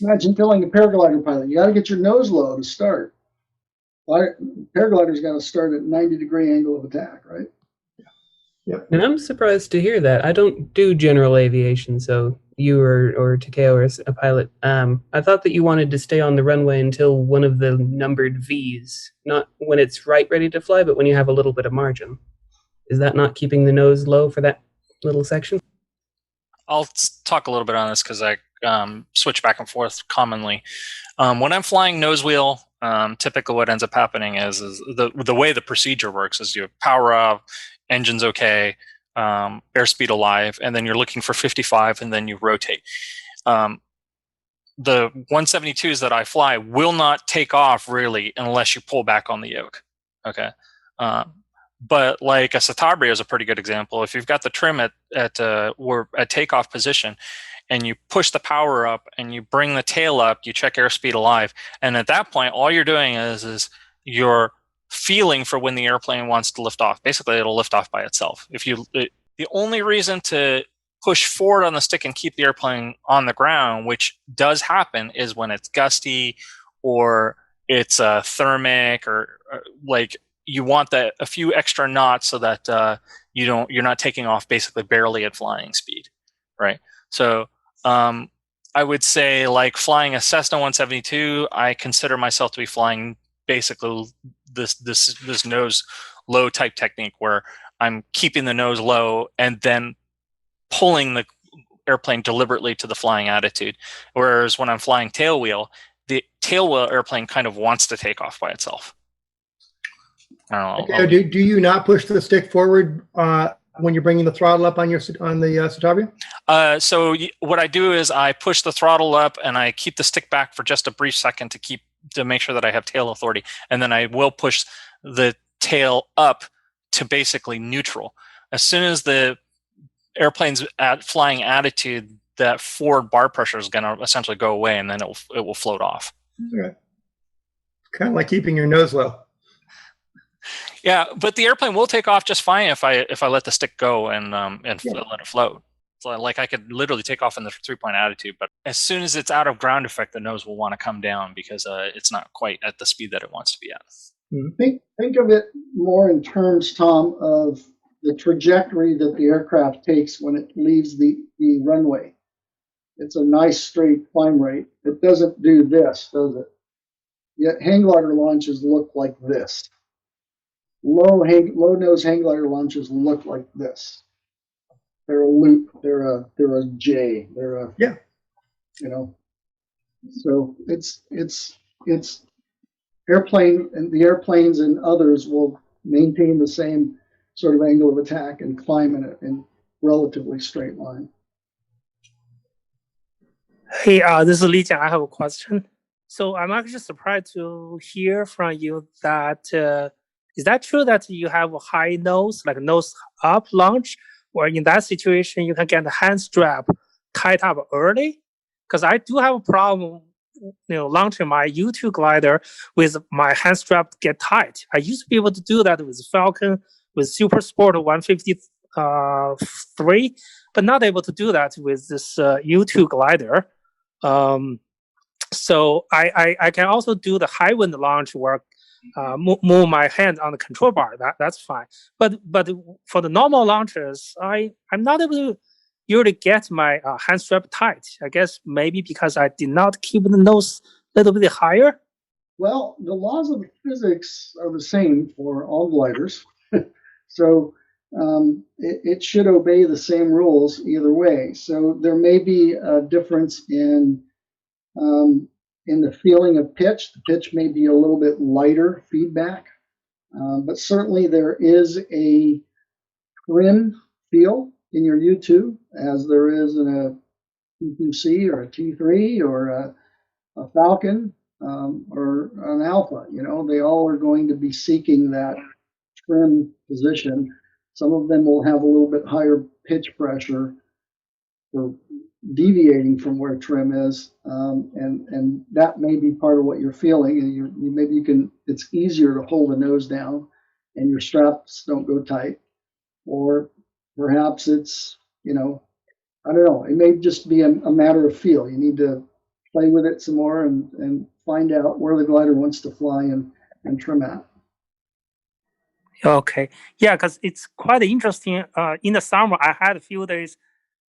Imagine telling a paraglider pilot, you got to get your nose low to start. Paraglider's got to start at 90-degree angle of attack, right? Yep. And I'm surprised to hear that. I don't do general aviation, so you or Takeo are a pilot. I thought that you wanted to stay on the runway until one of the numbered V's, not when it's ready to fly, but when you have a little bit of margin. Is that not keeping the nose low for that little section? I'll talk a little bit on this because I switch back and forth commonly. When I'm flying nose wheel, typically what ends up happening is the way the procedure works is you power up, engine's okay, airspeed alive, and then you're looking for 55, and then you rotate. The 172s that I fly will not take off really unless you pull back on the yoke. Okay. But like a Citabria is a pretty good example. If you've got the trim at takeoff position, and you push the power up and you bring the tail up, you check airspeed alive, and at that point, all you're doing is you're feeling for when the airplane wants to lift off. Basically, it'll lift off by itself. The only reason to push forward on the stick and keep the airplane on the ground, which does happen, is when it's gusty or it's thermic or like you want a few extra knots so that you're not taking off basically barely at flying speed, right? So I would say like flying a Cessna 172, I consider myself to be flying basically this nose low type technique where I'm keeping the nose low and then pulling the airplane deliberately to the flying attitude. Whereas when I'm flying tailwheel, the tailwheel airplane kind of wants to take off by itself. I don't know. Okay, do you not push the stick forward when you're bringing the throttle up on the Citabria? So what I do is I push the throttle up and I keep the stick back for just a brief second to make sure that I have tail authority, and then I will push the tail up to basically neutral. As soon as the airplane's at flying attitude, that forward bar pressure is going to essentially go away, and then it will float off. Okay. Kind of like keeping your nose low. Yeah, but the airplane will take off just fine if I let the stick go and let it float. So like I could literally take off in the 3-point attitude, but as soon as it's out of ground effect, the nose will want to come down because it's not quite at the speed that it wants to be at. Think of it more in terms, Tom, of the trajectory that the aircraft takes when it leaves the runway. It's a nice straight climb rate. It doesn't do this, does it? Yet hang glider launches look like this. Low nose hang glider launches look like this. They're a loop. They're a J. They're a So it's airplane, and the airplanes and others will maintain the same sort of angle of attack and climb in relatively straight line. Hey, this is Li Jiang. I have a question. So I'm actually surprised to hear from you that is that true that you have a high nose, like nose up launch, or in that situation you can get the hand strap tied up early? Because I do have a problem, launching my U2 glider with my hand strap get tight. I used to be able to do that with Falcon, with Super Sport 150 3, but not able to do that with this U2 glider. So I can also do the high wind launch work, move my hand on the control bar. That's fine. But for the normal launches, I'm not able to usually get my hand strap tight. I guess maybe because I did not keep the nose a little bit higher. Well, the laws of physics are the same for all gliders. So it should obey the same rules either way. So there may be a difference in the feeling of pitch. The pitch may be a little bit lighter feedback, but certainly there is a trim feel in your U2 as there is in a T2C or a T3 or a Falcon or an Alpha. You know, they all are going to be seeking that trim position. Some of them will have a little bit higher pitch pressure for deviating from where trim is, and that may be part of what you're feeling. And maybe you can. It's easier to hold the nose down, and your straps don't go tight, or perhaps it's I don't know. It may just be a matter of feel. You need to play with it some more and find out where the glider wants to fly and trim at. Okay, yeah, because it's quite interesting. In the summer, I had a few days.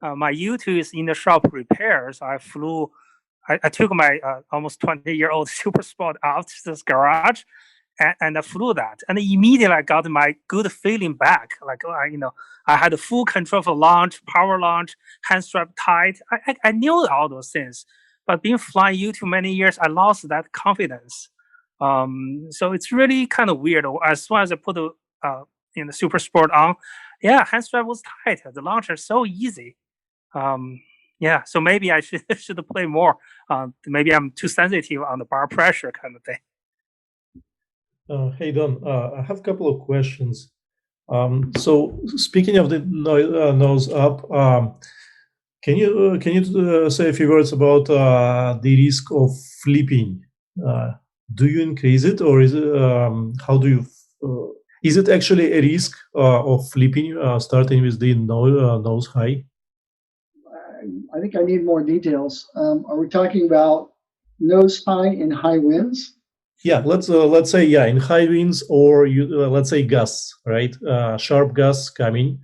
My U2 is in the shop repair, so I flew. I took my almost 20-year-old Super Sport out to this garage, and I flew that, and immediately I got my good feeling back. Like I had a full control for launch, power launch, hand strap tight. I knew all those things, but being flying U2 many years, I lost that confidence. So it's really kind of weird. As soon as I put the Super Sport on, yeah, hand strap was tight. The launcher so easy. Yeah, so maybe I should play more. Maybe I'm too sensitive on the bar pressure kind of thing. Hey Don, I have a couple of questions. So speaking of the nose up, can you say a few words about the risk of flipping? Do you increase it, or is it how do you? Is it actually a risk of flipping starting with the nose high? I think I need more details. Are we talking about nose high in high winds? Yeah, let's say in high winds, or let's say gusts, right? Sharp gusts coming.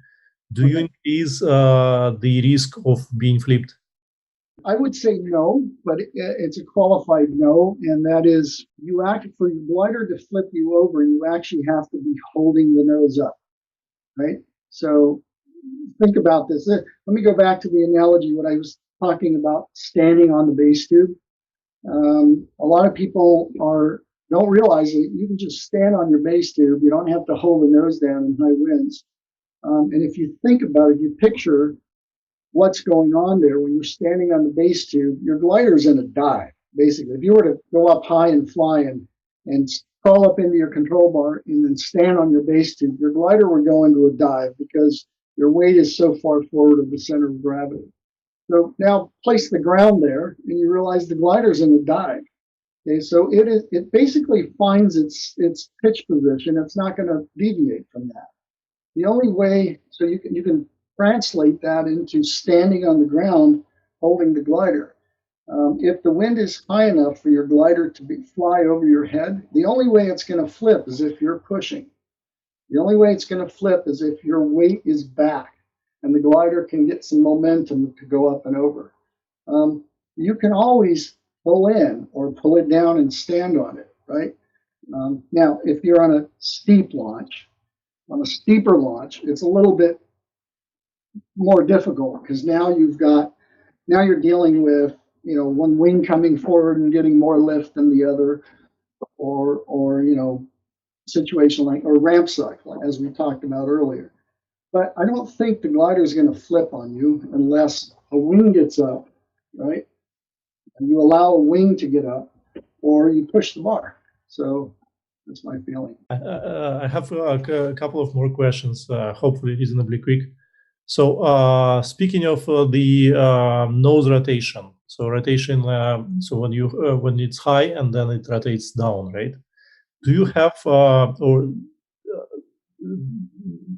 Do you increase the risk of being flipped? I would say no, but it's a qualified no, and that is for your glider to flip you over, you actually have to be holding the nose up, right? So think about this. Let me go back to the analogy what I was talking about standing on the base tube. A lot of people don't realize that you can just stand on your base tube. You don't have to hold the nose down in high winds. And if you think about it, you picture what's going on there when you're standing on the base tube, your glider's in a dive, basically. If you were to go up high and fly and crawl up into your control bar and then stand on your base tube, your glider would go into a dive because your weight is so far forward of the center of gravity. So now place the ground there and you realize the glider's in a dive. Okay, so it basically finds its pitch position. It's not going to deviate from that. The only way, so you can translate that into standing on the ground, holding the glider. If the wind is high enough for your glider to fly over your head, the only way it's going to flip is if you're pushing. The only way it's going to flip is if your weight is back and the glider can get some momentum to go up and over. You can always pull in or pull it down and stand on it, right? Now, if you're on a steep launch, on a steeper launch, it's a little bit more difficult because now you're dealing with one wing coming forward and getting more lift than the other, or situation like or ramp cycle as we talked about earlier. But I don't think the glider is going to flip on you unless a wing gets up, right? And you allow a wing to get up, or you push the bar. So that's my feeling. I have a couple of more questions, hopefully reasonably quick. So speaking of the nose rotation, so rotation, so when it's high and then it rotates down, right? Do you have or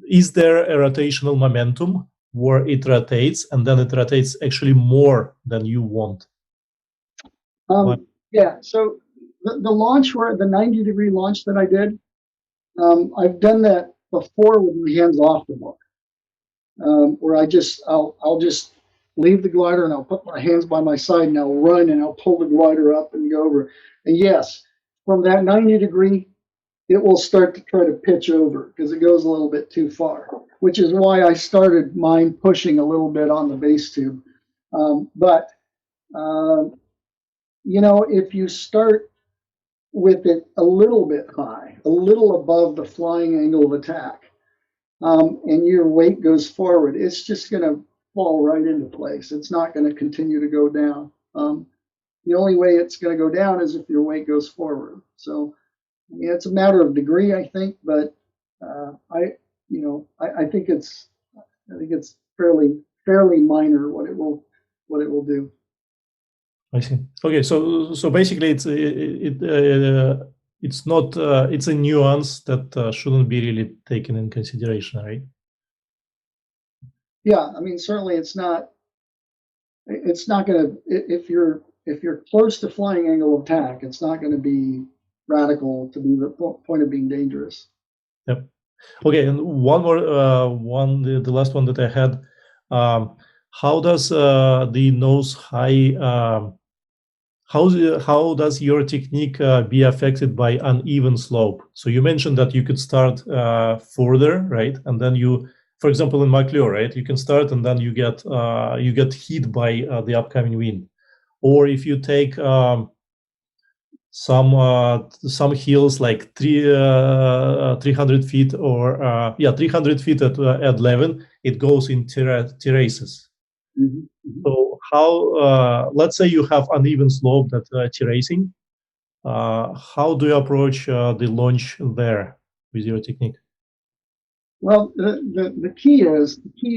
is there a rotational momentum where it rotates and then it rotates actually more than you want? Yeah, so the launch, where the 90-degree launch that I did, I've done that before with my hands off the bar, where I'll just leave the glider and I'll put my hands by my side and I'll run and I'll pull the glider up and go over. And yes, from that 90-degree, it will start to try to pitch over because it goes a little bit too far, which is why I started mine pushing a little bit on the base tube. But you know, if you start with it a little bit high, a little above the flying angle of attack, and your weight goes forward, it's just going to fall right into place. It's not going to continue to go down. The only way it's going to go down is if your weight goes forward. So, yeah, it's a matter of degree, I think, but I think it's fairly minor what it will do. I see. Okay, so basically, it's not it's a nuance that shouldn't be really taken in consideration, right? Yeah, I mean, certainly it's not going to, if you're close to flying angle of attack, it's not going to be radical to be the point of being dangerous. Yep. Okay, and one more, the last one that I had. How does the nose high? How does your technique be affected by uneven slope? So you mentioned that you could start further, right? And then you, for example, in McClure, right, you can start and then you get hit by the upcoming wind. Or if you take some hills like 300 feet or 300 feet at 11, it goes in terraces. Mm-hmm. So how, let's say you have uneven slope that terracing, how do you approach the launch there with your technique? Well, the key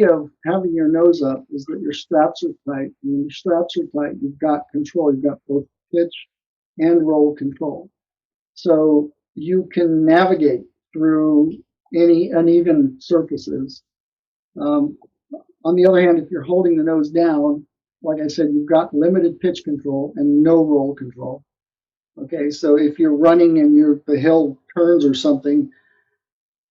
of having your nose up is that your straps are tight. When your straps are tight, you've got control. You've got both pitch and roll control. So you can navigate through any uneven surfaces. On the other hand, if you're holding the nose down, like I said, you've got limited pitch control and no roll control. Okay, so if you're running and the hill turns or something,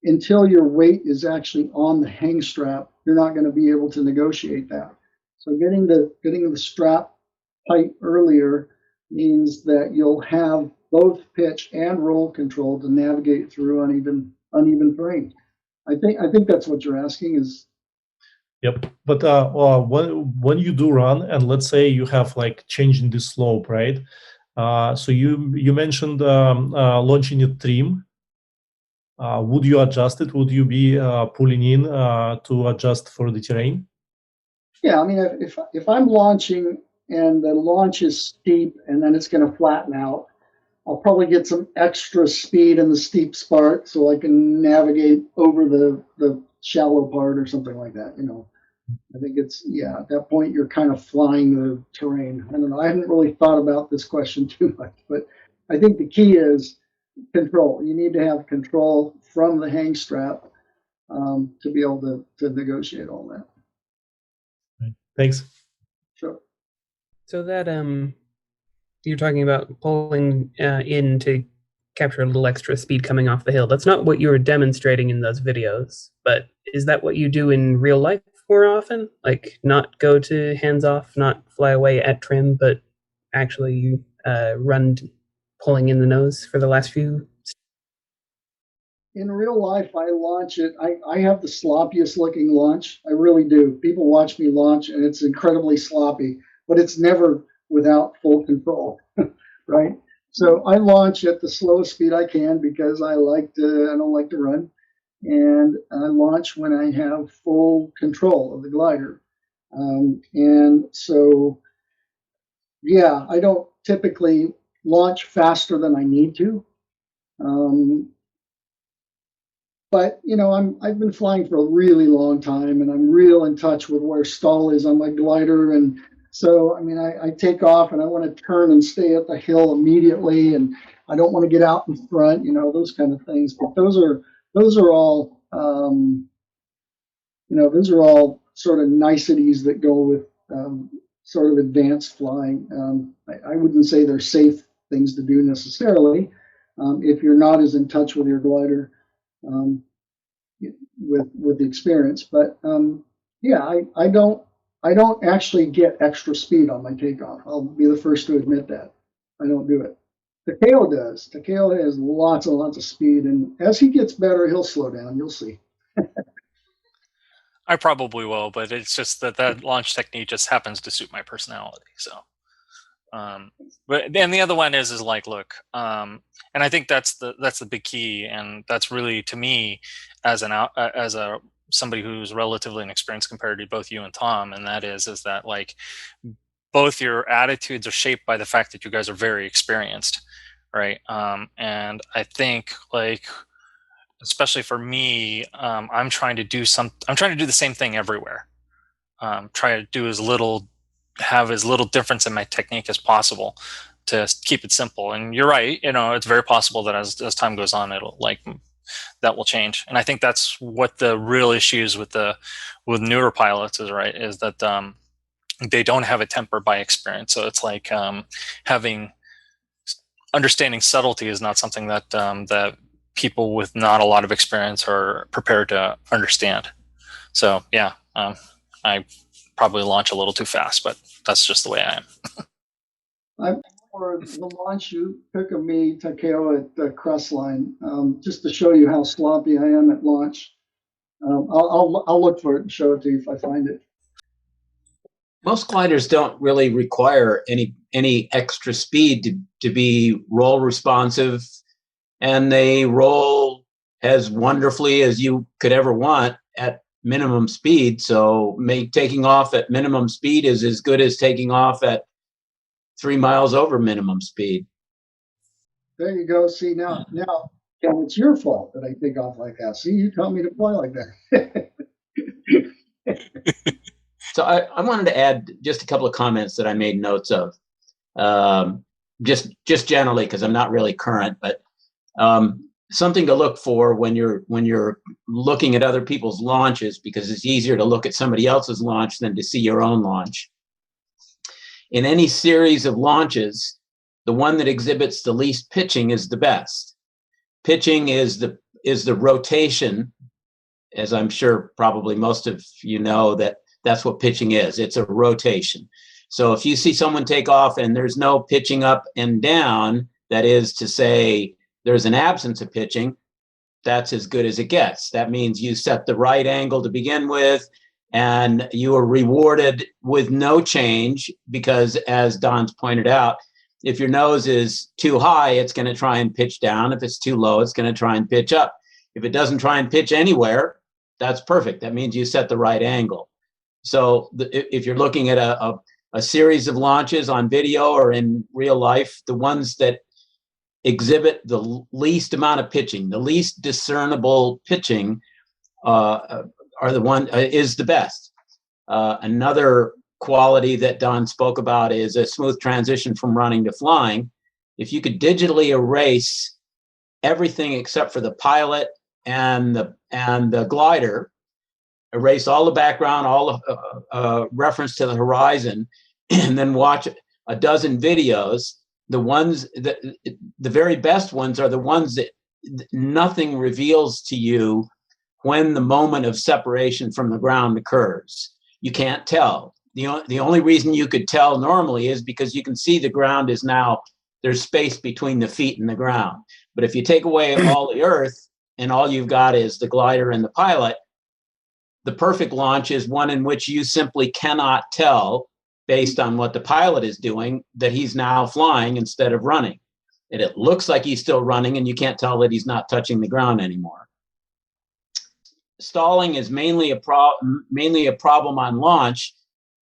until your weight is actually on the hang strap, you're not going to be able to negotiate that. So getting the strap tight earlier means that you'll have both pitch and roll control to navigate through uneven terrain. I think that's what you're asking is. Yep, but when you do run, and let's say you have like changing the slope, right? So you mentioned launching a trim. Would you adjust it? Would you be pulling in to adjust for the terrain? Yeah, I mean, if I'm launching and the launch is steep and then it's going to flatten out, I'll probably get some extra speed in the steep part so I can navigate over the shallow part or something like that. You know, I think at that point you're kind of flying the terrain. I don't know. I haven't really thought about this question too much, but I think the key is control. You need to have control from the hang strap to be able to negotiate all that. Right. Thanks. Sure. So that you're talking about pulling in to capture a little extra speed coming off the hill. That's not what you were demonstrating in those videos, but is that what you do in real life more often? Like not go to hands off, not fly away at trim, but actually run pulling in the nose for the last few? In real life, I launch it. I have the sloppiest looking launch. I really do. People watch me launch and it's incredibly sloppy, but it's never without full control, right? So I launch at the slowest speed I can because I don't like to run. And I launch when I have full control of the glider. And so, yeah, I don't typically launch faster than I need to. But you know, I've been flying for a really long time, and I'm real in touch with where stall is on my glider. And so, I mean, I take off, and I want to turn and stay at the hill immediately, and I don't want to get out in front. You know, those kind of things. But those are all those are all sort of niceties that go with sort of advanced flying. I wouldn't say they're safe things to do necessarily if you're not as in touch with your glider um, with the experience. But yeah, I don't actually get extra speed on my takeoff. I'll be the first to admit that. I don't do it. Takeo does. Takeo has lots and lots of speed, and as he gets better, he'll slow down. You'll see. I probably will, but it's just that launch technique just happens to suit my personality. So, but then the other one is like, look, and I think that's the big key, and that's really, to me, as somebody who's relatively inexperienced compared to both you and Tom, and that is that like both your attitudes are shaped by the fact that you guys are very experienced, right? And I think like, especially for me, I'm trying to do the same thing everywhere. Try to do have as little difference in my technique as possible to keep it simple. And you're right, it's very possible that as time goes on, that will change. And I think that's what the real issues with newer pilots is that they don't have a temper by experience. So it's like understanding subtlety is not something that people with not a lot of experience are prepared to understand. So yeah, I probably launch a little too fast, but that's just the way I am. I'm for the launch you took of me, Takeo, at the crest line, just to show you how sloppy I am at launch. I'll look for it and show it to you if I find it. Most gliders don't really require any extra speed to be roll responsive, and they roll as wonderfully as you could ever want at minimum speed. So taking off at minimum speed is as good as taking off at 3 miles over minimum speed. There you go. See, now, Ken, it's your fault that I take off like that. See, you taught me to fly like that. So I wanted to add just a couple of comments that I made notes of, just generally, because I'm not really current, but something to look for when you're looking at other people's launches, because it's easier to look at somebody else's launch than to see your own launch. In any series of launches, the one that exhibits the least pitching is the best. Pitching is the rotation, as I'm sure probably most of you know, that's what pitching is. It's a rotation. So if you see someone take off and there's no pitching up and down, that is to say there's an absence of pitching, that's as good as it gets. That means you set the right angle to begin with, and you are rewarded with no change, because as Don's pointed out, if your nose is too high, it's going to try and pitch down. If it's too low, it's going to try and pitch up. If it doesn't try and pitch anywhere, that's perfect. That means you set the right angle. So if you're looking at a series of launches on video or in real life, the ones that exhibit the least amount of pitching, the least discernible pitching, are the one is the best. Another quality that Don spoke about is a smooth transition from running to flying. If you could digitally erase everything except for the pilot and the glider, erase all the background, all the reference to the horizon, and then watch a dozen videos, the very best ones are the ones that nothing reveals to you when the moment of separation from the ground occurs. You can't tell. The only reason you could tell normally is because you can see the ground is now, there's space between the feet and the ground. But if you take away all the earth and all you've got is the glider and the pilot, the perfect launch is one in which you simply cannot tell, based on what the pilot is doing, that he's now flying instead of running. And it looks like he's still running, and you can't tell that he's not touching the ground anymore. Stalling is mainly a problem on launch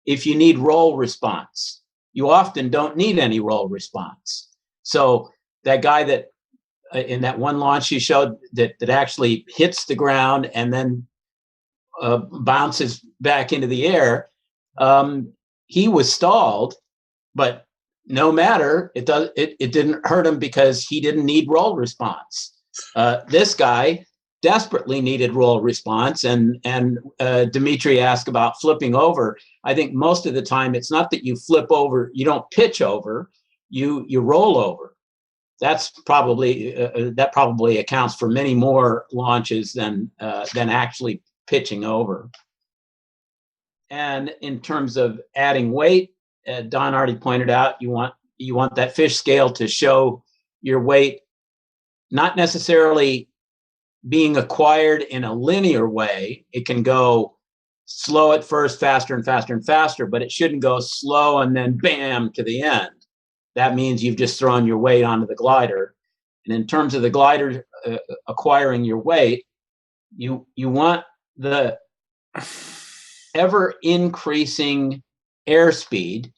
if you need roll response. You often don't need any roll response. So that guy that in that one launch you showed that actually hits the ground and then bounces back into the air, he was stalled, but no matter, it didn't hurt him because he didn't need roll response. This guy desperately needed roll response. And Dimitri asked about flipping over. I think most of the time it's not that you flip over, you don't pitch over, you roll over. That's probably that probably accounts for many more launches than actually pitching over. And in terms of adding weight, Don already pointed out, you want that fish scale to show your weight, not necessarily being acquired in a linear way. It can go slow at first, faster and faster and faster, but it shouldn't go slow and then bam to the end. That means you've just thrown your weight onto the glider. And in terms of the glider acquiring your weight, you want the ever increasing airspeed.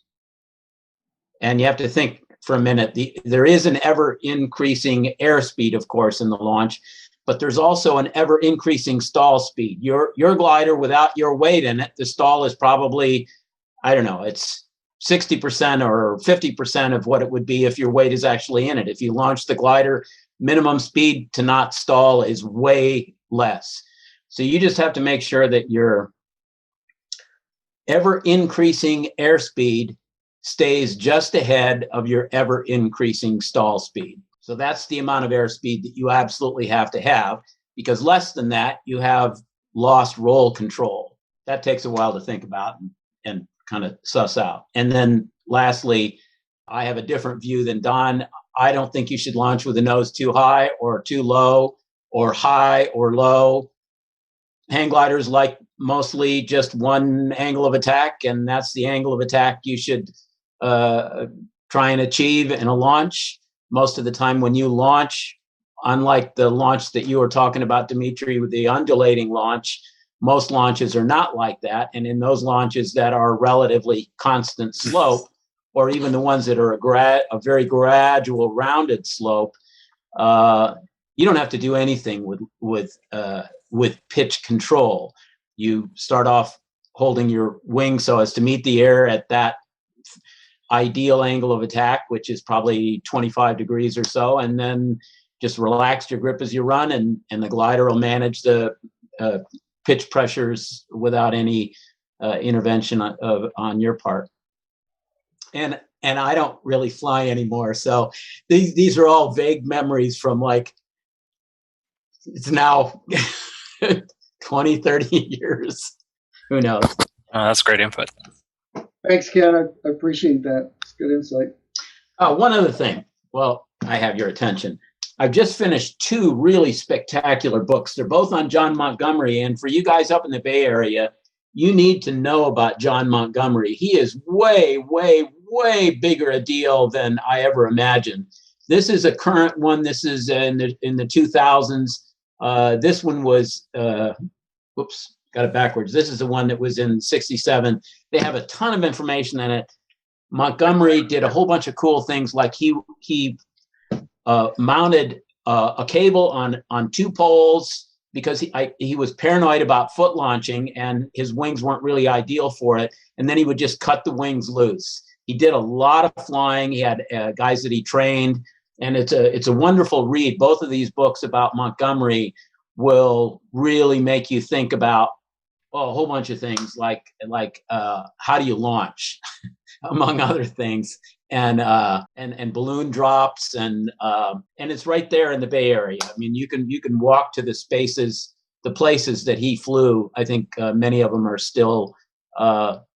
And you have to think for a minute, there is an ever increasing airspeed, of course, in the launch, but there's also an ever increasing stall speed. Your glider, without your weight in it, the stall is probably, I don't know, it's 60% or 50% of what it would be if your weight is actually in it. If you launch the glider, minimum speed to not stall is way less. So you just have to make sure that your ever increasing airspeed stays just ahead of your ever increasing stall speed. So that's the amount of airspeed that you absolutely have to have, because less than that, you have lost roll control. That takes a while to think about and kind of suss out. And then lastly, I have a different view than Don. I don't think you should launch with a nose too high or too low, or high or low. Hang gliders like mostly just one angle of attack, and that's the angle of attack you should try and achieve in a launch. Most of the time when you launch, unlike the launch that you were talking about, Dimitri, with the undulating launch, most launches are not like that. And in those launches that are relatively constant slope, or even the ones that are a very gradual rounded slope, you don't have to do anything with pitch control. You start off holding your wing so as to meet the air at that ideal angle of attack, which is probably 25 degrees or so, and then just relax your grip as you run, and the glider will manage the pitch pressures without any intervention on your part. And I don't really fly anymore, so these are all vague memories from, like, it's now 20, 30 years. Who knows? That's great input. Thanks, Ken. I appreciate that. It's good insight. One other thing. Well, I have your attention. I've just finished 2 really spectacular books. They're both on John Montgomery. And for you guys up in the Bay Area, you need to know about John Montgomery. He is way, way, way bigger a deal than I ever imagined. This is a current one. This is in the 2000s. This one was, whoops, got it backwards. This is the one that was in 67. They have a ton of information in it. Montgomery did a whole bunch of cool things, like he mounted a cable on 2 poles because he was paranoid about foot launching, and his wings weren't really ideal for it. And then he would just cut the wings loose. He did a lot of flying. He had guys that he trained, and it's a wonderful read. Both of these books about Montgomery will really make you think about a whole bunch of things, like how do you launch, among other things, and balloon drops, and it's right there in the Bay Area. I mean, you can walk to the places that he flew. I think many of them are still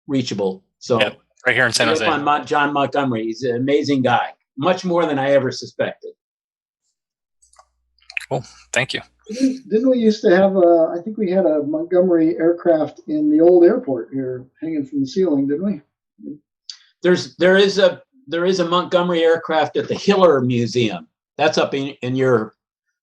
reachable. So yep, right here in San Jose. On John Montgomery, he's an amazing guy, much more than I ever suspected. Cool, thank you. Didn't we used to have I think we had a Montgomery aircraft in the old airport here, hanging from the ceiling, didn't we? There is a Montgomery aircraft at the Hiller Museum. That's up in your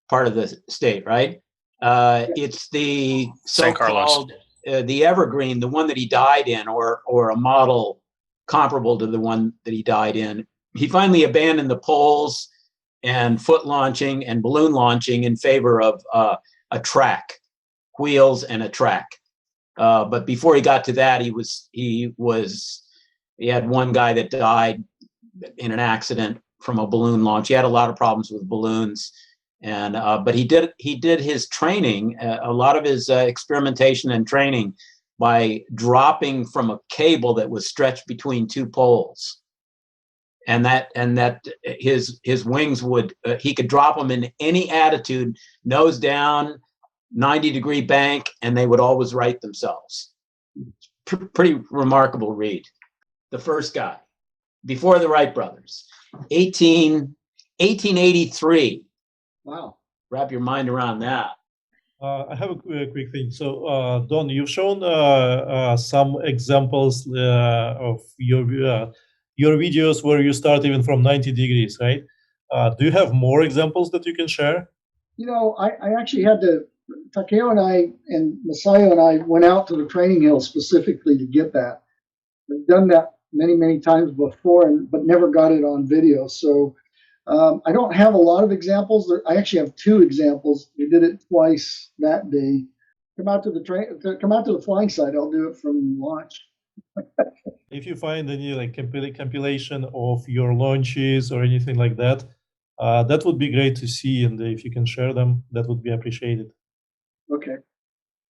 part of the state, right? It's the so-called the Evergreen, the one that he died in, or a model comparable to the one that he died in. He finally abandoned the poles and foot launching and balloon launching in favor of a track, wheels and a track. But before he got to that, he had one guy that died in an accident from a balloon launch. He had a lot of problems with balloons, And but he did his training, a lot of his experimentation and training by dropping from a cable that was stretched between two poles, and that his wings would he could drop them in any attitude, nose down, 90-degree bank, and they would always right themselves. Pretty remarkable read. The first guy, before the Wright brothers, 1883. Wow. Wrap your mind around that. I have a quick thing. So, Don, you've shown some examples of your videos where you start even from 90 degrees, right? Do you have more examples that you can share? You know, I actually had to, Takeo and I and Masayo and I went out to the training hill specifically to get that. I've done that many times before, but never got it on video. So I don't have a lot of examples. I actually have 2 examples. We did it twice that day. Come out to the flying site. I'll do it from launch. If you find any like compilation of your launches or anything like that, that would be great to see. And if you can share them, that would be appreciated. Okay.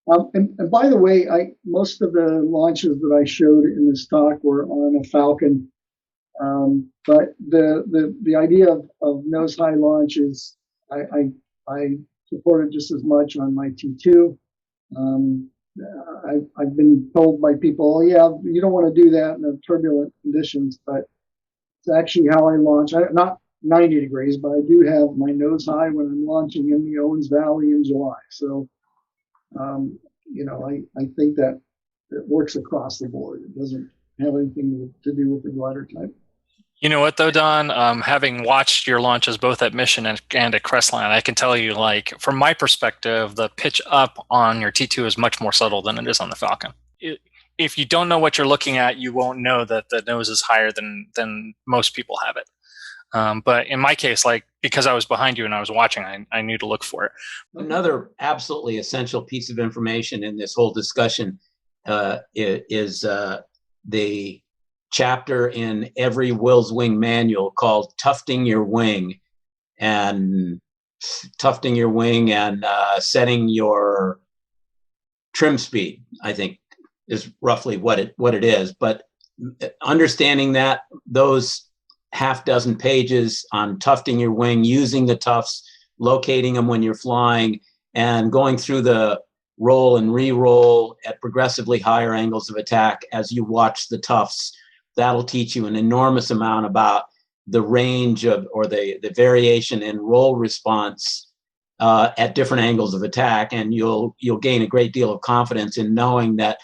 And by the way, most of the launches that I showed in this talk were on a Falcon. But the idea of nose high launches, I supported just as much on my T2. I've been told by people, oh yeah, you don't want to do that in the turbulent conditions, but it's actually how I launch. Not 90 degrees, but I do have my nose high when I'm launching in the Owens Valley in July. So, you know, I think that it works across the board. It doesn't have anything to do with the glider type. You know what though, Don? Having watched your launches both at Mission and at Crestline, I can tell you, like, from my perspective, the pitch up on your T2 is much more subtle than it is on the Falcon. If you don't know what you're looking at, you won't know that the nose is higher than most people have it. But in my case, like, because I was behind you and I was watching, I knew to look for it. Another absolutely essential piece of information in this whole discussion is the chapter in every Will's Wing manual called Tufting Your Wing, and setting your trim speed, I think, is roughly what it is. But understanding that, those half dozen pages on tufting your wing, using the tufts, locating them when you're flying, and going through the roll and re-roll at progressively higher angles of attack as you watch the tufts, that'll teach you an enormous amount about the range of, or the variation in roll response at different angles of attack, and you'll gain a great deal of confidence in knowing that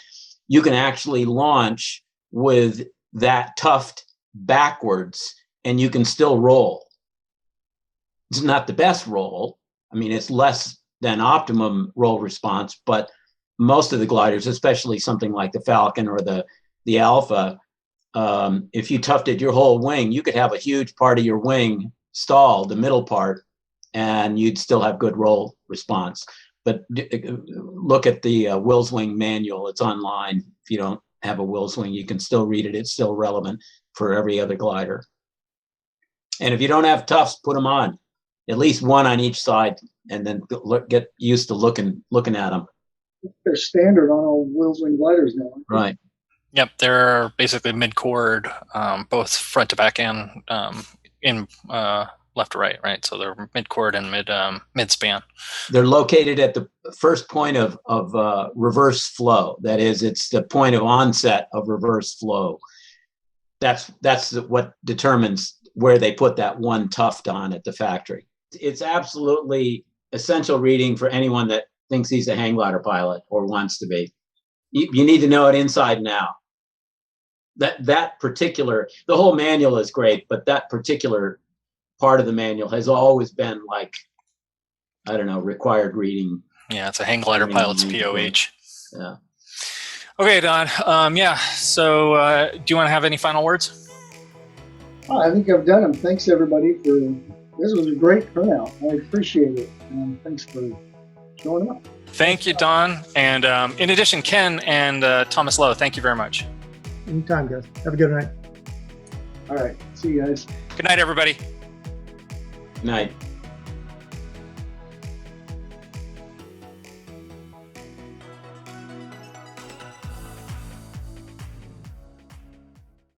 you can actually launch with that tuft backwards and you can still roll. It's not the best roll. I mean, it's less than optimum roll response, but most of the gliders, especially something like the Falcon or the Alpha, if you tufted your whole wing, you could have a huge part of your wing stalled, the middle part, and you'd still have good roll response. But look at the Will's Wing manual. It's online. If you don't have a Will's Wing, you can still read it. It's still relevant for every other glider. And if you don't have tufts, put them on, at least one on each side, and then get used to looking at them. They're standard on all Will's Wing gliders now. Right. Yep, they're basically mid-chord, both front to back and in left to right, right? So they're mid-chord and mid-span. They're located at the first point of reverse flow. That is, it's the point of onset of reverse flow. That's what determines where they put that one tuft on at the factory. It's absolutely essential reading for anyone that thinks he's a hang glider pilot or wants to be. You need to know it inside and out. That particular, the whole manual is great, but that particular part of the manual has always been, like, I don't know, required reading. Yeah, it's a hang glider pilot's POH. Yeah. Okay, Don. Yeah. So, do you want to have any final words? Oh, I think I've done them. Thanks everybody for this. Was a great turnout. I appreciate it. Thanks for showing up. Thank you, Don. And in addition, Ken and Thomas Lowe, thank you very much. Anytime, guys. Have a good night. All right. See you guys. Good night, everybody. Good night.